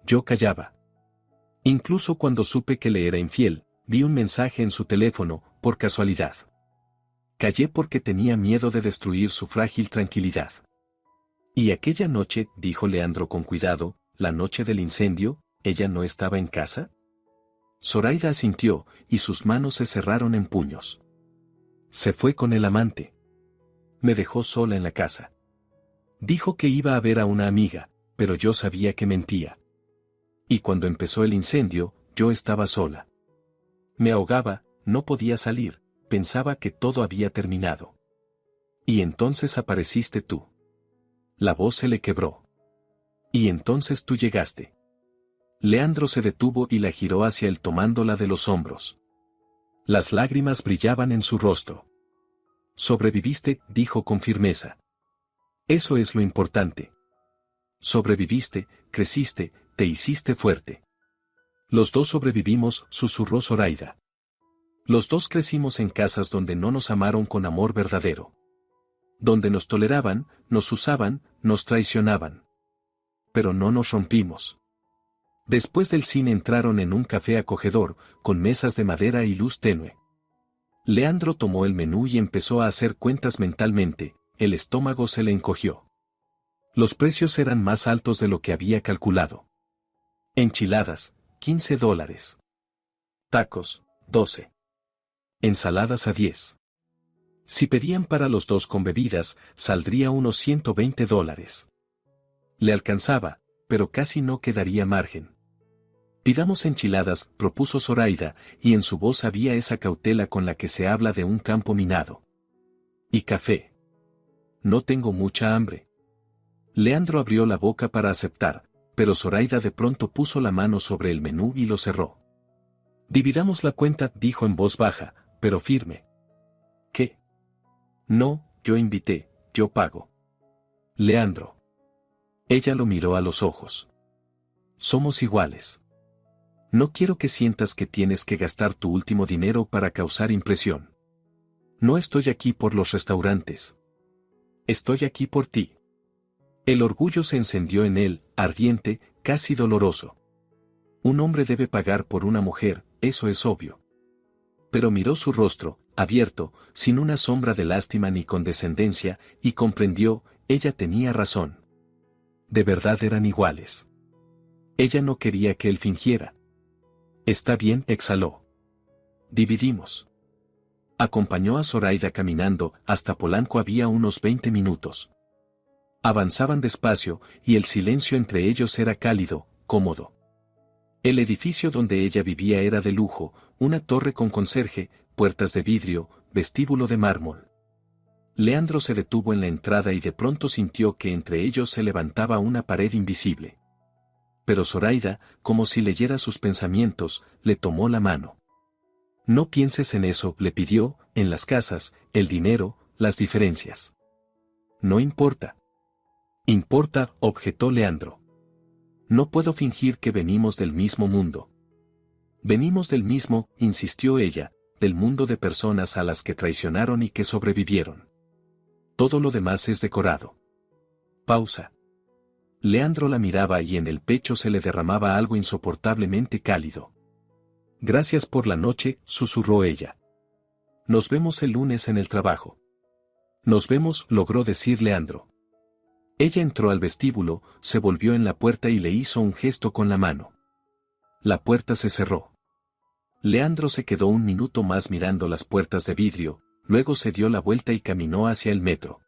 Speaker 1: Yo callaba. Incluso cuando supe que le era infiel, vi un mensaje en su teléfono, por casualidad. Callé porque tenía miedo de destruir su frágil tranquilidad. Y aquella noche, dijo Leandro con cuidado, la noche del incendio, ¿ella no estaba en casa? Zoraida asintió, y sus manos se cerraron en puños. Se fue con el amante. Me dejó sola en la casa. Dijo que iba a ver a una amiga, pero yo sabía que mentía. Y cuando empezó el incendio, yo estaba sola. Me ahogaba, no podía salir, pensaba que todo había terminado. Y entonces apareciste tú. La voz se le quebró. Y entonces tú llegaste. Leandro se detuvo y la giró hacia él tomándola de los hombros. Las lágrimas brillaban en su rostro. Sobreviviste, dijo con firmeza. Eso es lo importante. Sobreviviste, creciste, te hiciste fuerte. Los dos sobrevivimos, susurró Zoraida. Los dos crecimos en casas donde no nos amaron con amor verdadero. Donde nos toleraban, nos usaban, nos traicionaban. Pero no nos rompimos. Después del cine entraron en un café acogedor, con mesas de madera y luz tenue. Leandro tomó el menú y empezó a hacer cuentas mentalmente, el estómago se le encogió. Los precios eran más altos de lo que había calculado. Enchiladas, $15. Tacos, 12. Ensaladas a 10. Si pedían para los dos con bebidas, saldría unos $120. Le alcanzaba, pero casi no quedaría margen. Pidamos enchiladas, propuso Zoraida, y en su voz había esa cautela con la que se habla de un campo minado. Y café. No tengo mucha hambre. Leandro abrió la boca para aceptar, pero Zoraida de pronto puso la mano sobre el menú y lo cerró. Dividamos la cuenta, dijo en voz baja, pero firme. ¿Qué? No, yo invité, yo pago. Leandro. Ella lo miró a los ojos. Somos iguales. No quiero que sientas que tienes que gastar tu último dinero para causar impresión. No estoy aquí por los restaurantes. Estoy aquí por ti. El orgullo se encendió en él, ardiente, casi doloroso. Un hombre debe pagar por una mujer, eso es obvio. Pero miró su rostro, abierto, sin una sombra de lástima ni condescendencia, y comprendió, ella tenía razón. De verdad eran iguales. Ella no quería que él fingiera. Está bien, exhaló. Dividimos. Acompañó a Zoraida caminando, hasta Polanco había unos 20 minutos. Avanzaban despacio, y el silencio entre ellos era cálido, cómodo. El edificio donde ella vivía era de lujo, una torre con conserje, puertas de vidrio, vestíbulo de mármol. Leandro se detuvo en la entrada y de pronto sintió que entre ellos se levantaba una pared invisible. Pero Zoraida, como si leyera sus pensamientos, le tomó la mano. No pienses en eso, le pidió, en las casas, el dinero, las diferencias. No importa. Importa, objetó Leandro. No puedo fingir que venimos del mismo mundo. Venimos del mismo, insistió ella, del mundo de personas a las que traicionaron y que sobrevivieron. Todo lo demás es decorado. Pausa. Leandro la miraba y en el pecho se le derramaba algo insoportablemente cálido. Gracias por la noche, susurró ella. Nos vemos el lunes en el trabajo. Nos vemos, logró decir Leandro. Ella entró al vestíbulo, se volvió en la puerta y le hizo un gesto con la mano. La puerta se cerró. Leandro se quedó un minuto más mirando las puertas de vidrio, luego se dio la vuelta y caminó hacia el metro.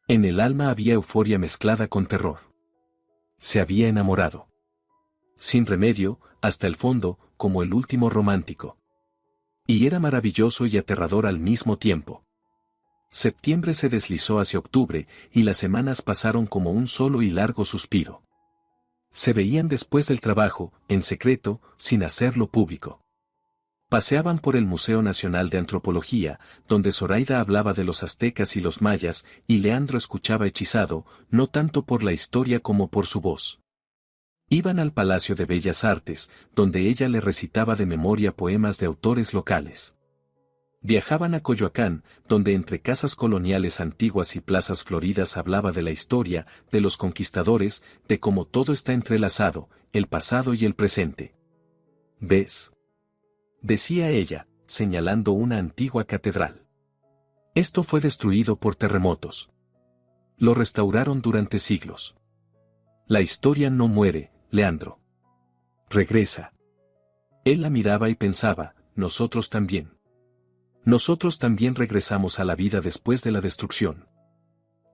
Speaker 1: En el alma había euforia mezclada con terror. Se había enamorado. Sin remedio, hasta el fondo, como el último romántico. Y era maravilloso y aterrador al mismo tiempo. Septiembre se deslizó hacia octubre, y las semanas pasaron como un solo y largo suspiro. Se veían después del trabajo, en secreto, sin hacerlo público. Paseaban por el Museo Nacional de Antropología, donde Zoraida hablaba de los aztecas y los mayas, y Leandro escuchaba hechizado, no tanto por la historia como por su voz. Iban al Palacio de Bellas Artes, donde ella le recitaba de memoria poemas de autores locales. Viajaban a Coyoacán, donde entre casas coloniales antiguas y plazas floridas hablaba de la historia, de los conquistadores, de cómo todo está entrelazado, el pasado y el presente. ¿Ves?, decía ella, señalando una antigua catedral. Esto fue destruido por terremotos. Lo restauraron durante siglos. La historia no muere, Leandro. Regresa. Él la miraba y pensaba, nosotros también. Nosotros también regresamos a la vida después de la destrucción.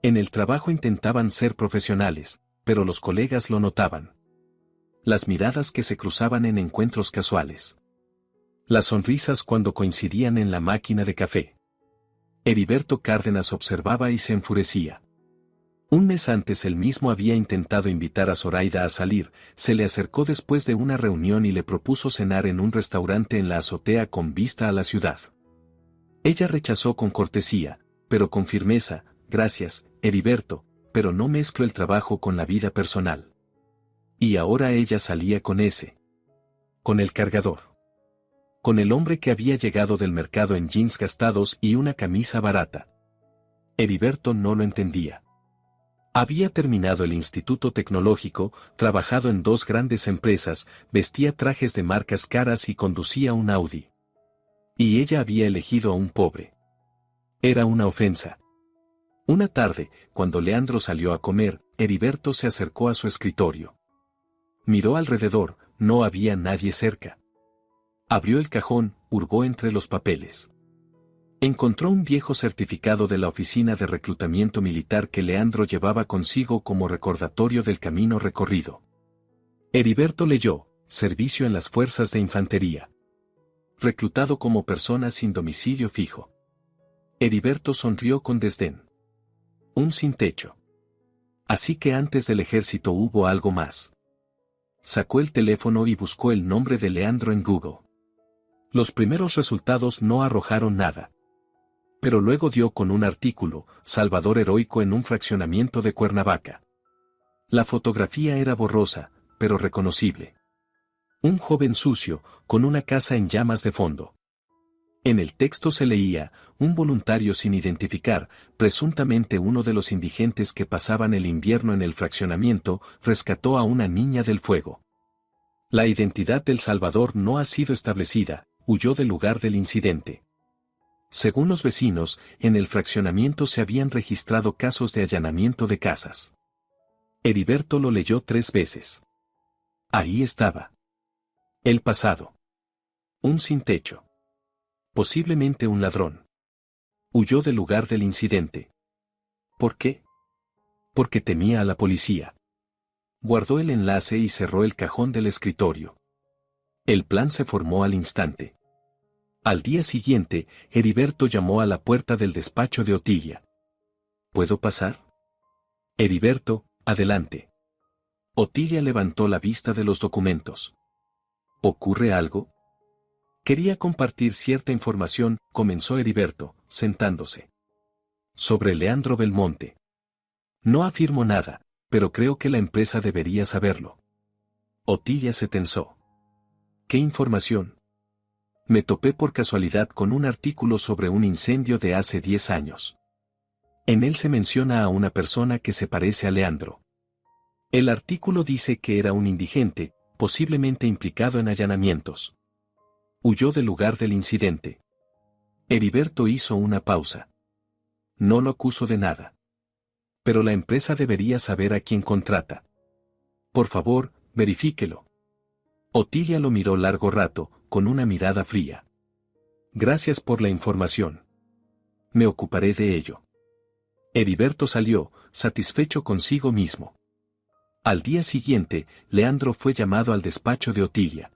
Speaker 1: En el trabajo intentaban ser profesionales, pero los colegas lo notaban. Las miradas que se cruzaban en encuentros casuales. Las sonrisas cuando coincidían en la máquina de café. Heriberto Cárdenas observaba y se enfurecía. Un mes antes él mismo había intentado invitar a Zoraida a salir, se le acercó después de una reunión y le propuso cenar en un restaurante en la azotea con vista a la ciudad. Ella rechazó con cortesía, pero con firmeza, gracias, Heriberto, pero no mezclo el trabajo con la vida personal. Y ahora ella salía con ese. Con el cargador. Con el hombre que había llegado del mercado en jeans gastados y una camisa barata. Heriberto no lo entendía. Había terminado el instituto tecnológico, trabajado en 2 grandes empresas, vestía trajes de marcas caras y conducía un Audi. Y ella había elegido a un pobre. Era una ofensa. Una tarde, cuando Leandro salió a comer, Heriberto se acercó a su escritorio. Miró alrededor, no había nadie cerca. Abrió el cajón, hurgó entre los papeles. Encontró un viejo certificado de la Oficina de Reclutamiento Militar que Leandro llevaba consigo como recordatorio del camino recorrido. Heriberto leyó, servicio en las fuerzas de infantería. Reclutado como persona sin domicilio fijo. Heriberto sonrió con desdén. Un sin techo. Así que antes del ejército hubo algo más. Sacó el teléfono y buscó el nombre de Leandro en Google. Los primeros resultados no arrojaron nada. Pero luego dio con un artículo, Salvador heroico en un fraccionamiento de Cuernavaca. La fotografía era borrosa, pero reconocible. Un joven sucio, con una casa en llamas de fondo. En el texto se leía, un voluntario sin identificar, presuntamente uno de los indigentes que pasaban el invierno en el fraccionamiento, rescató a una niña del fuego. La identidad del Salvador no ha sido establecida, huyó del lugar del incidente. Según los vecinos, en el fraccionamiento se habían registrado casos de allanamiento de casas. Heriberto lo leyó 3 veces. Ahí estaba. El pasado. Un sin techo. Posiblemente un ladrón. Huyó del lugar del incidente. ¿Por qué? Porque temía a la policía. Guardó el enlace y cerró el cajón del escritorio. El plan se formó al instante. Al día siguiente, Heriberto llamó a la puerta del despacho de Otilia. ¿Puedo pasar? Heriberto, adelante. Otilia levantó la vista de los documentos. ¿Ocurre algo? Quería compartir cierta información, comenzó Heriberto, sentándose. Sobre Leandro Belmonte. No afirmo nada, pero creo que la empresa debería saberlo. Otilia se tensó. ¿Qué información? Me topé por casualidad con un artículo sobre un incendio de hace 10 años. En él se menciona a una persona que se parece a Leandro. El artículo dice que era un indigente, posiblemente implicado en allanamientos. Huyó del lugar del incidente. Heriberto hizo una pausa. No lo acuso de nada. Pero la empresa debería saber a quién contrata. Por favor, verifíquelo. Otilia lo miró largo rato, con una mirada fría. Gracias por la información. Me ocuparé de ello. Heriberto salió, satisfecho consigo mismo. Al día siguiente, Leandro fue llamado al despacho de Otilia.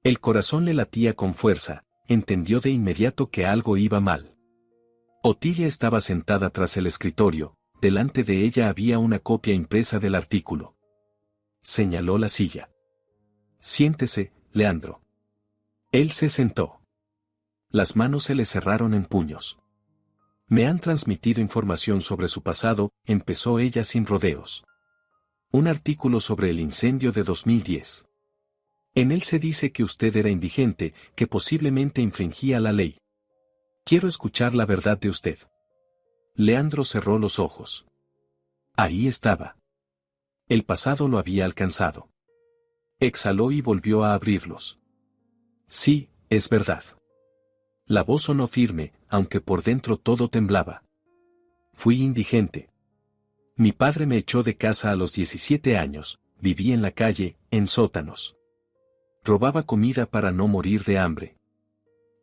Speaker 1: El corazón le latía con fuerza, entendió de inmediato que algo iba mal. Otilia estaba sentada tras el escritorio, delante de ella había una copia impresa del artículo. Señaló la silla. Siéntese, Leandro. Él se sentó. Las manos se le cerraron en puños. Me han transmitido información sobre su pasado, empezó ella sin rodeos. Un artículo sobre el incendio de 2010. En él se dice que usted era indigente, que posiblemente infringía la ley. Quiero escuchar la verdad de usted. Leandro cerró los ojos. Ahí estaba. El pasado lo había alcanzado. Exhaló y volvió a abrirlos. Sí, es verdad. La voz sonó firme, aunque por dentro todo temblaba. Fui indigente. Mi padre me echó de casa a los 17 años, viví en la calle, en sótanos. Robaba comida para no morir de hambre.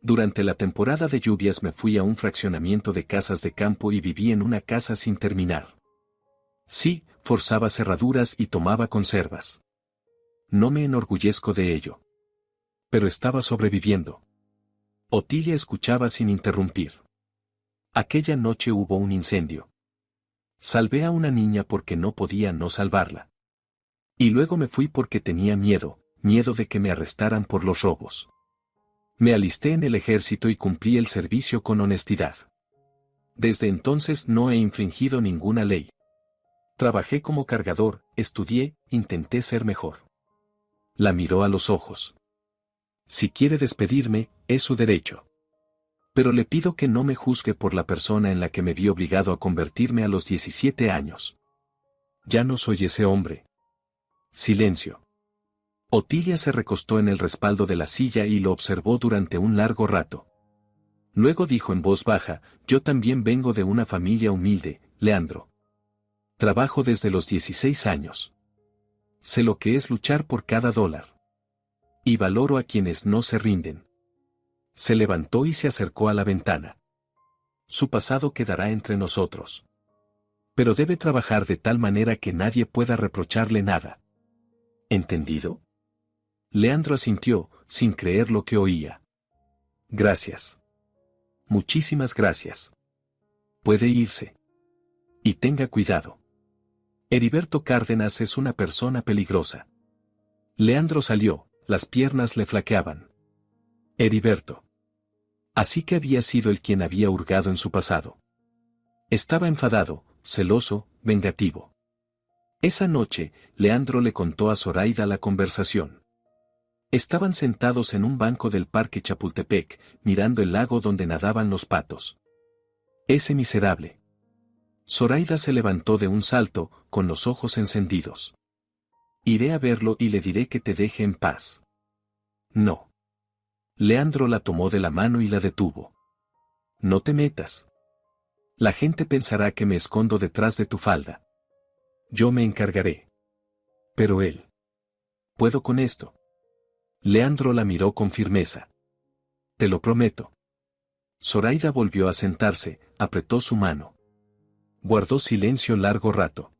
Speaker 1: Durante la temporada de lluvias me fui a un fraccionamiento de casas de campo y viví en una casa sin terminar. Sí, forzaba cerraduras y tomaba conservas. No me enorgullezco de ello. Pero estaba sobreviviendo. Otilia escuchaba sin interrumpir. Aquella noche hubo un incendio. Salvé a una niña porque no podía no salvarla. Y luego me fui porque tenía miedo de que me arrestaran por los robos. Me alisté en el ejército y cumplí el servicio con honestidad. Desde entonces no he infringido ninguna ley. Trabajé como cargador, estudié, intenté ser mejor. La miró a los ojos. Si quiere despedirme, es su derecho. Pero le pido que no me juzgue por la persona en la que me vi obligado a convertirme a los 17 años. Ya no soy ese hombre. Silencio. Otilia se recostó en el respaldo de la silla y lo observó durante un largo rato. Luego dijo en voz baja, yo también vengo de una familia humilde, Leandro. Trabajo desde los 16 años. Sé lo que es luchar por cada dólar. Y valoro a quienes no se rinden. Se levantó y se acercó a la ventana. Su pasado quedará entre nosotros. Pero debe trabajar de tal manera que nadie pueda reprocharle nada. ¿Entendido? Leandro asintió, sin creer lo que oía. Gracias. Muchísimas gracias. Puede irse. Y tenga cuidado. Heriberto Cárdenas es una persona peligrosa. Leandro salió, las piernas le flaqueaban. Heriberto. Así que había sido él quien había hurgado en su pasado. Estaba enfadado, celoso, vengativo. Esa noche, Leandro le contó a Zoraida la conversación. Estaban sentados en un banco del parque Chapultepec, mirando el lago donde nadaban los patos. Ese miserable. Zoraida se levantó de un salto, con los ojos encendidos. Iré a verlo y le diré que te deje en paz. No. Leandro la tomó de la mano y la detuvo. No te metas. La gente pensará que me escondo detrás de tu falda. Yo me encargaré. Pero él. ¿Puedo con esto? Leandro la miró con firmeza. Te lo prometo. Zoraida volvió a sentarse, apretó su mano. Guardó silencio largo rato.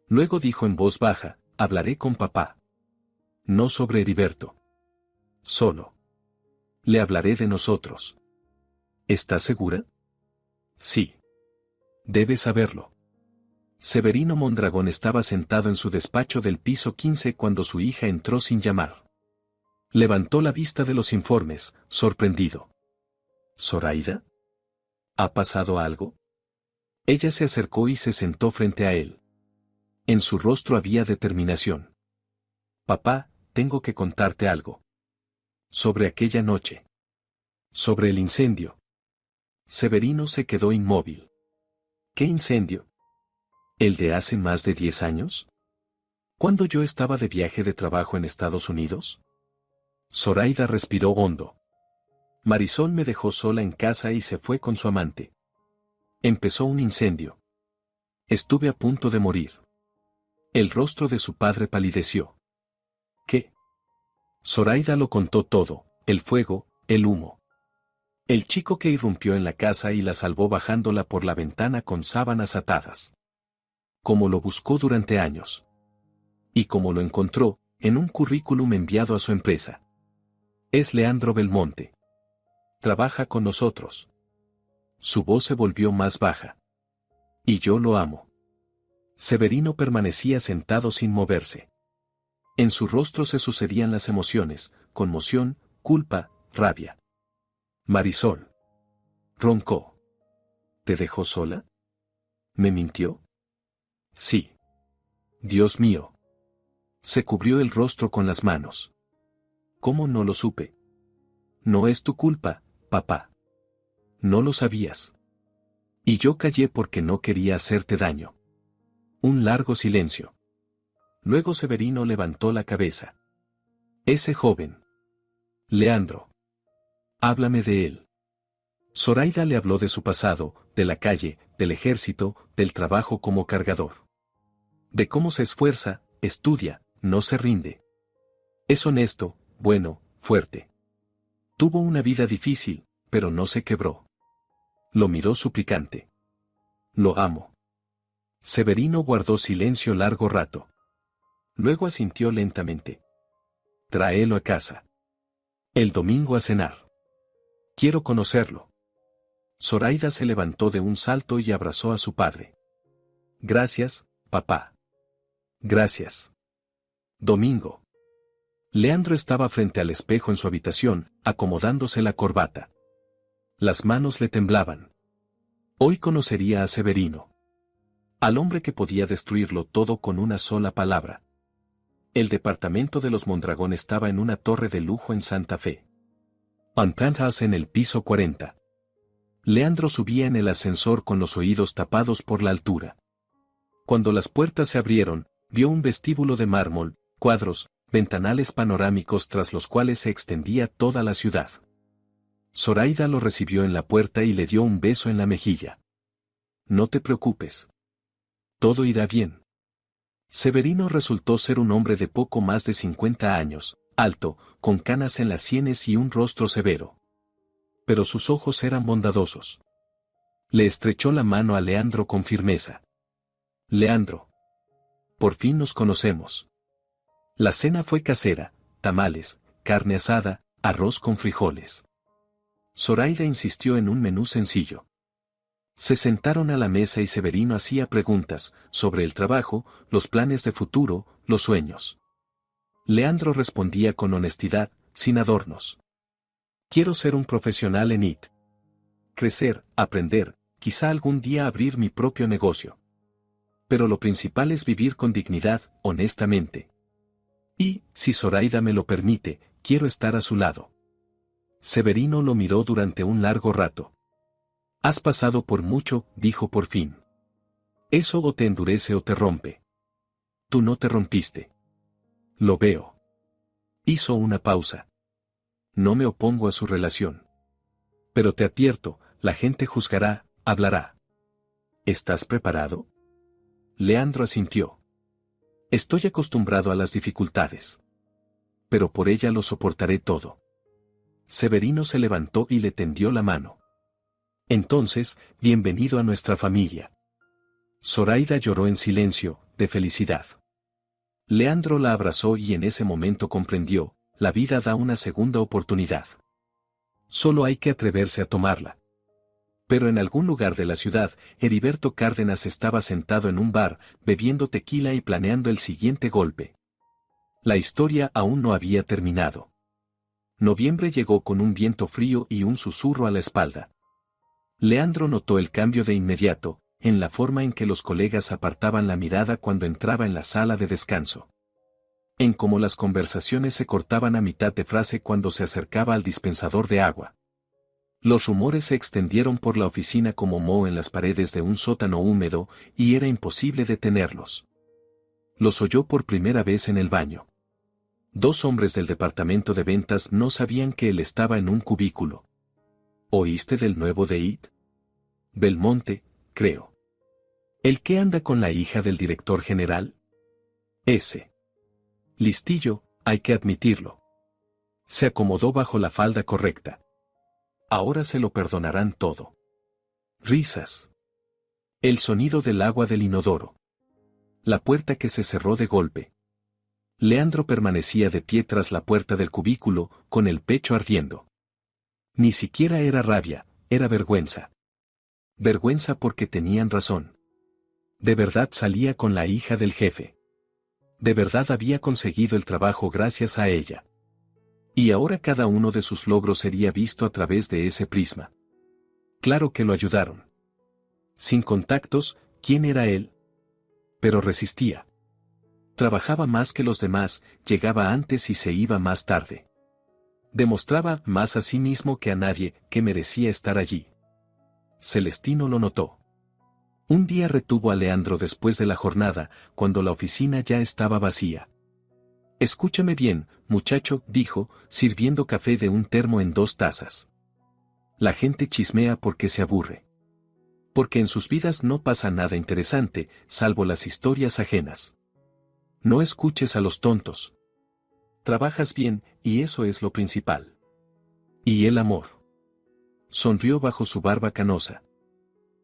Speaker 1: Luego dijo en voz baja, hablaré con papá. No sobre Heriberto. Solo. Le hablaré de nosotros. ¿Estás segura? Sí. Debes saberlo. Severino Mondragón estaba sentado en su despacho del piso 15 cuando su hija entró sin llamar. Levantó la vista de los informes, sorprendido. ¿Zoraida? ¿Ha pasado algo? Ella se acercó y se sentó frente a él. En su rostro había determinación. Papá, tengo que contarte algo. Sobre aquella noche. Sobre el incendio. Severino se quedó inmóvil. ¿Qué incendio? ¿El de hace más de 10 años? ¿Cuándo yo estaba de viaje de trabajo en Estados Unidos? Zoraida respiró hondo. Marisol me dejó sola en casa y se fue con su amante. Empezó un incendio. Estuve a punto de morir. El rostro de su padre palideció. ¿Qué? Zoraida lo contó todo, el fuego, el humo. El chico que irrumpió en la casa y la salvó bajándola por la ventana con sábanas atadas. Cómo lo buscó durante años. Y cómo lo encontró, en un currículum enviado a su empresa. Es Leandro Belmonte. Trabaja con nosotros. Su voz se volvió más baja. Y yo lo amo. Severino permanecía sentado sin moverse. En su rostro se sucedían las emociones, conmoción, culpa, rabia. Marisol. Roncó. ¿Te dejó sola? ¿Me mintió? Sí. Dios mío. Se cubrió el rostro con las manos. ¿Cómo no lo supe? No es tu culpa, papá. No lo sabías. Y yo callé porque no quería hacerte daño. Un largo silencio. Luego Severino levantó la cabeza. Ese joven. Leandro. Háblame de él. Zoraida le habló de su pasado, de la calle, del ejército, del trabajo como cargador. De cómo se esfuerza, estudia, no se rinde. Es honesto, bueno, fuerte. Tuvo una vida difícil, pero no se quebró. Lo miró suplicante. Lo amo. Severino guardó silencio largo rato. Luego asintió lentamente. Tráelo a casa. El domingo a cenar. Quiero conocerlo. Zoraida se levantó de un salto y abrazó a su padre. Gracias, papá. Gracias. Domingo. Leandro estaba frente al espejo en su habitación, acomodándose la corbata. Las manos le temblaban. Hoy conocería a Severino. Al hombre que podía destruirlo todo con una sola palabra. El departamento de los Mondragón estaba en una torre de lujo en Santa Fe. Un penthouse en el piso 40. Leandro subía en el ascensor con los oídos tapados por la altura. Cuando las puertas se abrieron, vio un vestíbulo de mármol, cuadros, ventanales panorámicos tras los cuales se extendía toda la ciudad. Zoraida lo recibió en la puerta y le dio un beso en la mejilla. No te preocupes. Todo irá bien. Severino resultó ser un hombre de poco más de 50 años, alto, con canas en las sienes y un rostro severo. Pero sus ojos eran bondadosos. Le estrechó la mano a Leandro con firmeza. Leandro. Por fin nos conocemos. La cena fue casera, tamales, carne asada, arroz con frijoles. Zoraida insistió en un menú sencillo. Se sentaron a la mesa y Severino hacía preguntas sobre el trabajo, los planes de futuro, los sueños. Leandro respondía con honestidad, sin adornos. Quiero ser un profesional en IT. Crecer, aprender, quizá algún día abrir mi propio negocio. Pero lo principal es vivir con dignidad, honestamente. Y, si Zoraida me lo permite, quiero estar a su lado. Severino lo miró durante un largo rato. Has pasado por mucho, dijo por fin. Eso o te endurece o te rompe. Tú no te rompiste. Lo veo. Hizo una pausa. No me opongo a su relación. Pero te advierto, la gente juzgará, hablará. ¿Estás preparado? Leandro asintió. Estoy acostumbrado a las dificultades. Pero por ella lo soportaré todo. Severino se levantó y le tendió la mano. Entonces, bienvenido a nuestra familia. Zoraida lloró en silencio, de felicidad. Leandro la abrazó y en ese momento comprendió, la vida da una segunda oportunidad. Solo hay que atreverse a tomarla. Pero en algún lugar de la ciudad, Heriberto Cárdenas estaba sentado en un bar, bebiendo tequila y planeando el siguiente golpe. La historia aún no había terminado. Noviembre llegó con un viento frío y un susurro a la espalda. Leandro notó el cambio de inmediato, en la forma en que los colegas apartaban la mirada cuando entraba en la sala de descanso. En cómo las conversaciones se cortaban a mitad de frase cuando se acercaba al dispensador de agua. Los rumores se extendieron por la oficina como moho en las paredes de un sótano húmedo, y era imposible detenerlos. Los oyó por primera vez en el baño. 2 hombres del departamento de ventas no sabían que él estaba en un cubículo. ¿Oíste del nuevo de IT? Belmonte, creo. ¿El que anda con la hija del director general? Ese. Listillo, hay que admitirlo. Se acomodó bajo la falda correcta. Ahora se lo perdonarán todo. Risas. El sonido del agua del inodoro. La puerta que se cerró de golpe. Leandro permanecía de pie tras la puerta del cubículo, con el pecho ardiendo. Ni siquiera era rabia, era vergüenza. Vergüenza porque tenían razón. De verdad salía con la hija del jefe. De verdad había conseguido el trabajo gracias a ella. Y ahora cada uno de sus logros sería visto a través de ese prisma. Claro que lo ayudaron. Sin contactos, ¿quién era él? Pero resistía. Trabajaba más que los demás, llegaba antes y se iba más tarde. Demostraba más a sí mismo que a nadie que merecía estar allí. Celestino lo notó. Un día retuvo a Leandro después de la jornada, cuando la oficina ya estaba vacía. «Escúchame bien, muchacho», dijo, sirviendo café de un termo en 2 tazas. «La gente chismea porque se aburre. Porque en sus vidas no pasa nada interesante, salvo las historias ajenas. No escuches a los tontos. Trabajas bien, y eso es lo principal. ¿Y el amor?». Sonrió bajo su barba canosa.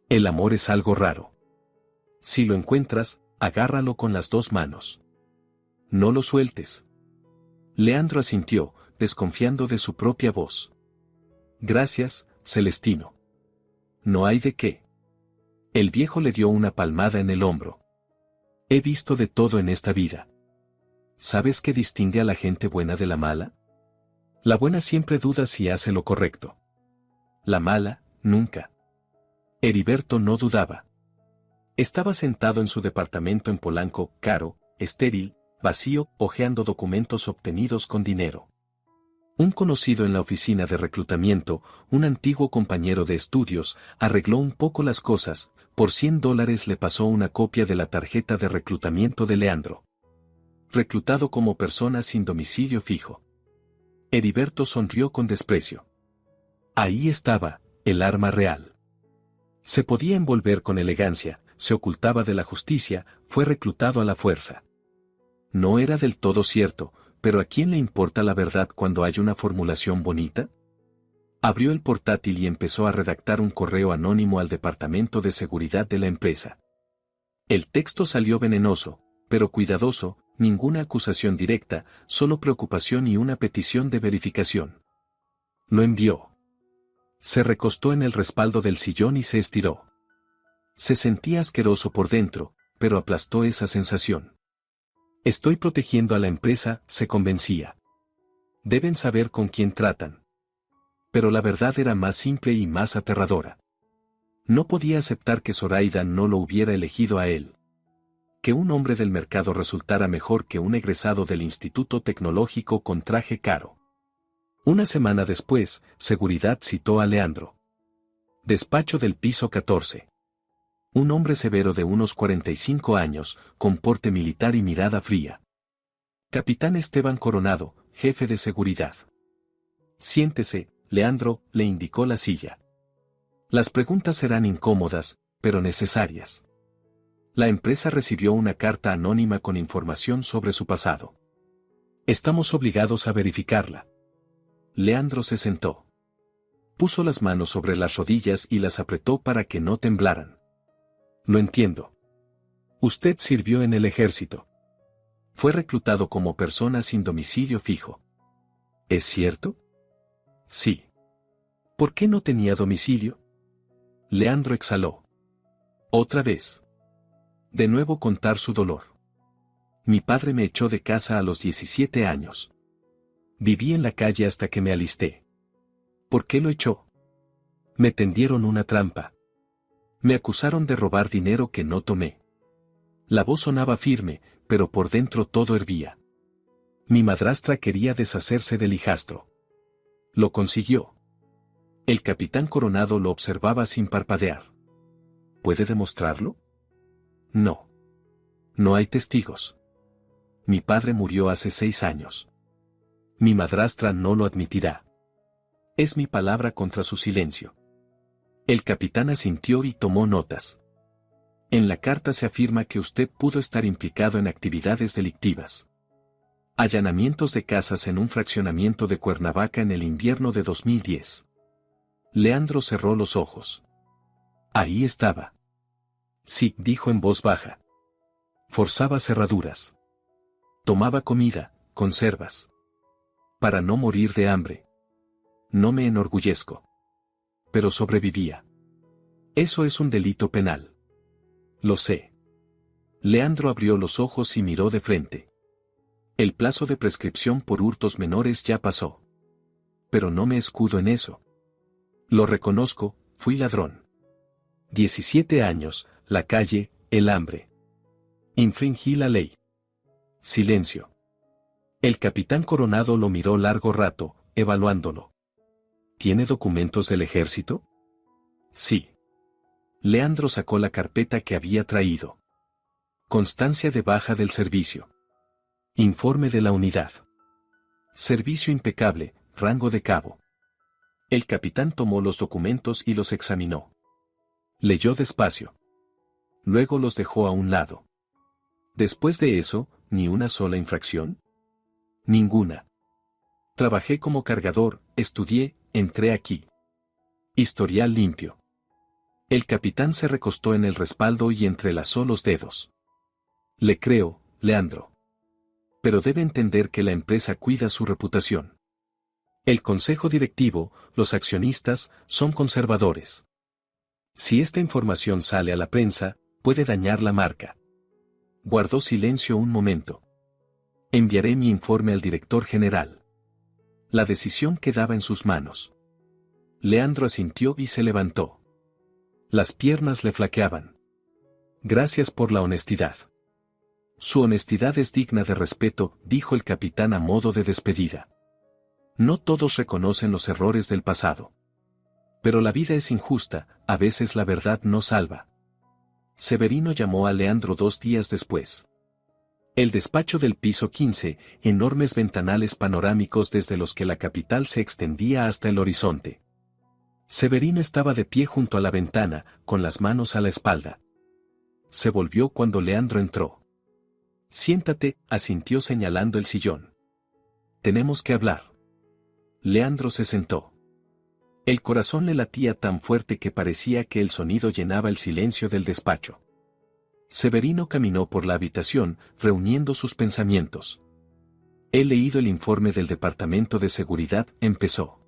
Speaker 1: «El amor es algo raro. Si lo encuentras, agárralo con las 2 manos. No lo sueltes». Leandro asintió, desconfiando de su propia voz. «Gracias, Celestino». «No hay de qué». El viejo le dio una palmada en el hombro. «He visto de todo en esta vida. ¿Sabes qué distingue a la gente buena de la mala? La buena siempre duda si hace lo correcto. La mala, nunca». Heriberto no dudaba. Estaba sentado en su departamento en Polanco, caro, estéril, vacío, hojeando documentos obtenidos con dinero. Un conocido en la oficina de reclutamiento, un antiguo compañero de estudios, arregló un poco las cosas. Por $100 le pasó una copia de la tarjeta de reclutamiento de Leandro. Reclutado como persona sin domicilio fijo. Heriberto sonrió con desprecio. Ahí estaba, el arma real. Se podía envolver con elegancia, se ocultaba de la justicia, fue reclutado a la fuerza. No era del todo cierto, pero ¿a quién le importa la verdad cuando hay una formulación bonita? Abrió el portátil y empezó a redactar un correo anónimo al departamento de seguridad de la empresa. El texto salió venenoso, pero cuidadoso, ninguna acusación directa, solo preocupación y una petición de verificación. Lo envió. Se recostó en el respaldo del sillón y se estiró. Se sentía asqueroso por dentro, pero aplastó esa sensación. Estoy protegiendo a la empresa, se convencía. Deben saber con quién tratan. Pero la verdad era más simple y más aterradora. No podía aceptar que Zoraida no lo hubiera elegido a él. Que un hombre del mercado resultara mejor que un egresado del Instituto Tecnológico con traje caro. Una semana después, Seguridad citó a Leandro. Despacho del piso 14. Un hombre severo de unos 45 años, con porte militar y mirada fría. Capitán Esteban Coronado, jefe de seguridad. Siéntese, Leandro, le indicó la silla. Las preguntas serán incómodas, pero necesarias. La empresa recibió una carta anónima con información sobre su pasado. Estamos obligados a verificarla. Leandro se sentó. Puso las manos sobre las rodillas y las apretó para que no temblaran. Lo entiendo. Usted sirvió en el ejército. Fue reclutado como persona sin domicilio fijo. ¿Es cierto? Sí. ¿Por qué no tenía domicilio? Leandro exhaló. Otra vez. De nuevo contar su dolor. Mi padre me echó de casa a los 17 años. Viví en la calle hasta que me alisté. ¿Por qué lo echó? Me tendieron una trampa. Me acusaron de robar dinero que no tomé. La voz sonaba firme, pero por dentro todo hervía. Mi madrastra quería deshacerse del hijastro. Lo consiguió. El capitán Coronado lo observaba sin parpadear. ¿Puede demostrarlo? No. No hay testigos. Mi padre murió hace 6 años. Mi madrastra no lo admitirá. Es mi palabra contra su silencio. El capitán asintió y tomó notas. En la carta se afirma que usted pudo estar implicado en actividades delictivas. Allanamientos de casas en un fraccionamiento de Cuernavaca en el invierno de 2010. Leandro cerró los ojos. Ahí estaba. Sí, dijo en voz baja. Forzaba cerraduras. Tomaba comida, conservas. Para no morir de hambre. No me enorgullezco. Pero sobrevivía. Eso es un delito penal. Lo sé. Leandro abrió los ojos y miró de frente. El plazo de prescripción por hurtos menores ya pasó. Pero no me escudo en eso. Lo reconozco, fui ladrón. 17 años, la calle, el hambre. Infringí la ley. Silencio. El capitán Coronado lo miró largo rato, evaluándolo. ¿Tiene documentos del ejército? Sí. Leandro sacó la carpeta que había traído. Constancia de baja del servicio. Informe de la unidad. Servicio impecable, rango de cabo. El capitán tomó los documentos y los examinó. Leyó despacio. Luego los dejó a un lado. Después de eso, ¿ni una sola infracción? Ninguna. Trabajé como cargador, estudié, entré aquí. Historial limpio. El capitán se recostó en el respaldo y entrelazó los dedos. Le creo, Leandro. Pero debe entender que la empresa cuida su reputación. El consejo directivo, los accionistas, son conservadores. Si esta información sale a la prensa, puede dañar la marca. Guardó silencio un momento. Enviaré mi informe al director general. La decisión quedaba en sus manos. Leandro asintió y se levantó. Las piernas le flaqueaban. Gracias por la honestidad. Su honestidad es digna de respeto, dijo el capitán a modo de despedida. No todos reconocen los errores del pasado. Pero la vida es injusta, a veces la verdad no salva. Severino llamó a Leandro 2 días después. El despacho del piso 15, enormes ventanales panorámicos desde los que la capital se extendía hasta el horizonte. Severino estaba de pie junto a la ventana, con las manos a la espalda. Se volvió cuando Leandro entró. Siéntate, asintió señalando el sillón. Tenemos que hablar. Leandro se sentó. El corazón le latía tan fuerte que parecía que el sonido llenaba el silencio del despacho. Severino caminó por la habitación, reuniendo sus pensamientos. He leído el informe del Departamento de Seguridad, empezó.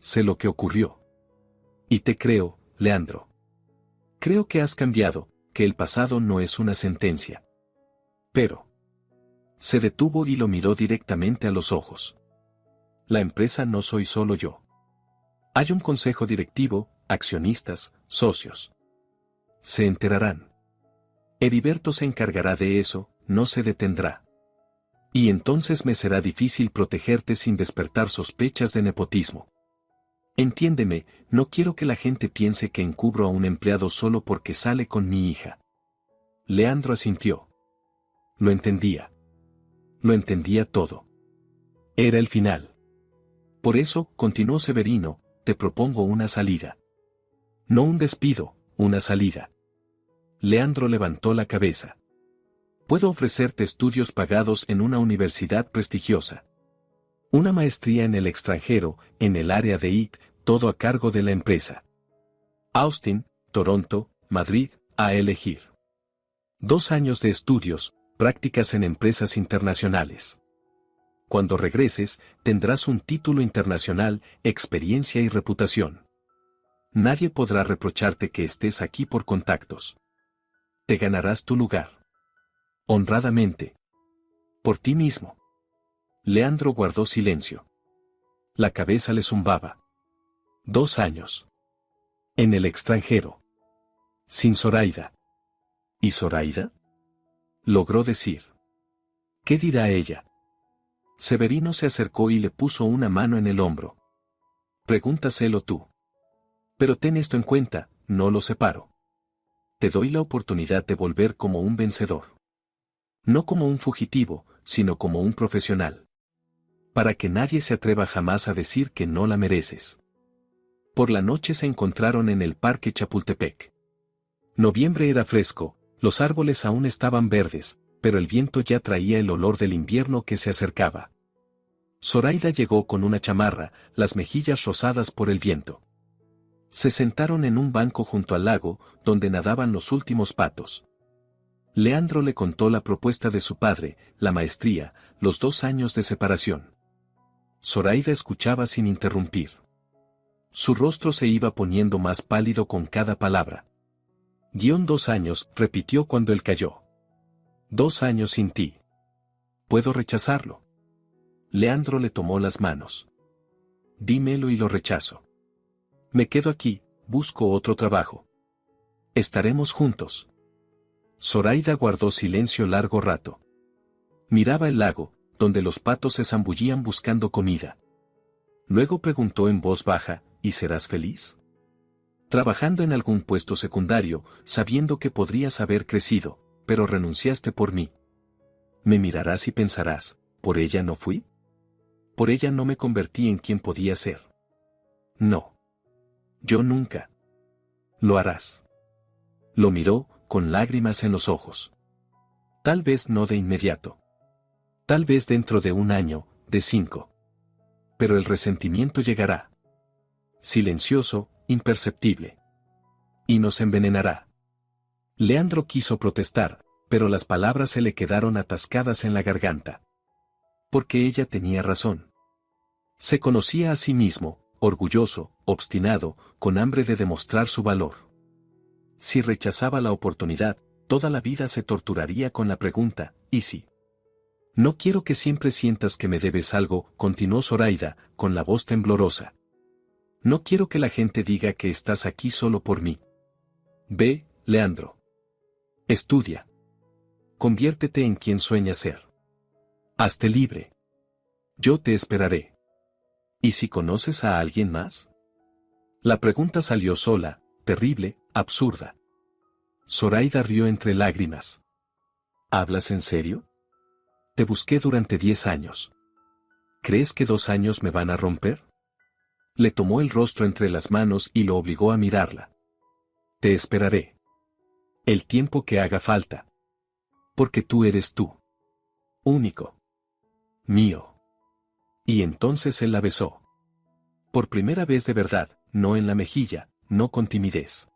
Speaker 1: Sé lo que ocurrió. Y te creo, Leandro. Creo que has cambiado, que el pasado no es una sentencia. Pero. Se detuvo y lo miró directamente a los ojos. La empresa no soy solo yo. Hay un consejo directivo, accionistas, socios. Se enterarán. Heriberto se encargará de eso, no se detendrá. Y entonces me será difícil protegerte sin despertar sospechas de nepotismo. Entiéndeme, no quiero que la gente piense que encubro a un empleado solo porque sale con mi hija. Leandro asintió. Lo entendía. Lo entendía todo. Era el final. Por eso, continuó Severino, te propongo una salida. No un despido, una salida. Leandro levantó la cabeza. Puedo ofrecerte estudios pagados en una universidad prestigiosa. Una maestría en el extranjero, en el área de IT, todo a cargo de la empresa. Austin, Toronto, Madrid, a elegir. 2 años de estudios, prácticas en empresas internacionales. Cuando regreses, tendrás un título internacional, experiencia y reputación. Nadie podrá reprocharte que estés aquí por contactos. Te ganarás tu lugar. Honradamente. Por ti mismo. Leandro guardó silencio. La cabeza le zumbaba. 2 años. En el extranjero. Sin Zoraida. ¿Y Zoraida? Logró decir. ¿Qué dirá ella? Severino se acercó y le puso una mano en el hombro. Pregúntaselo tú. Pero ten esto en cuenta, no lo separo. Te doy la oportunidad de volver como un vencedor. No como un fugitivo, sino como un profesional. Para que nadie se atreva jamás a decir que no la mereces. Por la noche se encontraron en el Parque Chapultepec. Noviembre era fresco, los árboles aún estaban verdes, pero el viento ya traía el olor del invierno que se acercaba. Zoraida llegó con una chamarra, las mejillas rosadas por el viento. Se sentaron en un banco junto al lago, donde nadaban los últimos patos. Leandro le contó la propuesta de su padre, la maestría, los 2 años de separación. Zoraida escuchaba sin interrumpir. Su rostro se iba poniendo más pálido con cada palabra. 2 años, repitió cuando él calló. 2 años sin ti. ¿Puedo rechazarlo? Leandro le tomó las manos. Dímelo y lo rechazo. Me quedo aquí, busco otro trabajo. Estaremos juntos. Zoraida guardó silencio largo rato. Miraba el lago, donde los patos se zambullían buscando comida. Luego preguntó en voz baja, ¿y serás feliz? Trabajando en algún puesto secundario, sabiendo que podrías haber crecido, pero renunciaste por mí. Me mirarás y pensarás, ¿por ella no fui? ¿Por ella no me convertí en quien podía ser? No. Yo nunca. Lo harás. Lo miró, con lágrimas en los ojos. Tal vez no de inmediato. Tal vez dentro de 1 año, de 5. Pero el resentimiento llegará. Silencioso, imperceptible. Y nos envenenará. Leandro quiso protestar, pero las palabras se le quedaron atascadas en la garganta. Porque ella tenía razón. Se conocía a sí mismo, orgulloso, obstinado, con hambre de demostrar su valor. Si rechazaba la oportunidad, toda la vida se torturaría con la pregunta, ¿y si? No quiero que siempre sientas que me debes algo, continuó Zoraida, con la voz temblorosa. No quiero que la gente diga que estás aquí solo por mí. Ve, Leandro. Estudia. Conviértete en quien sueñas ser. Hazte libre. Yo te esperaré. ¿Y si conoces a alguien más? La pregunta salió sola, terrible, absurda. Zoraida rió entre lágrimas. ¿Hablas en serio? Te busqué durante 10 años. ¿Crees que 2 años me van a romper? Le tomó el rostro entre las manos y lo obligó a mirarla. Te esperaré. El tiempo que haga falta. Porque tú eres tú. Único. Mío. Y entonces él la besó. Por primera vez de verdad, no en la mejilla, no con timidez.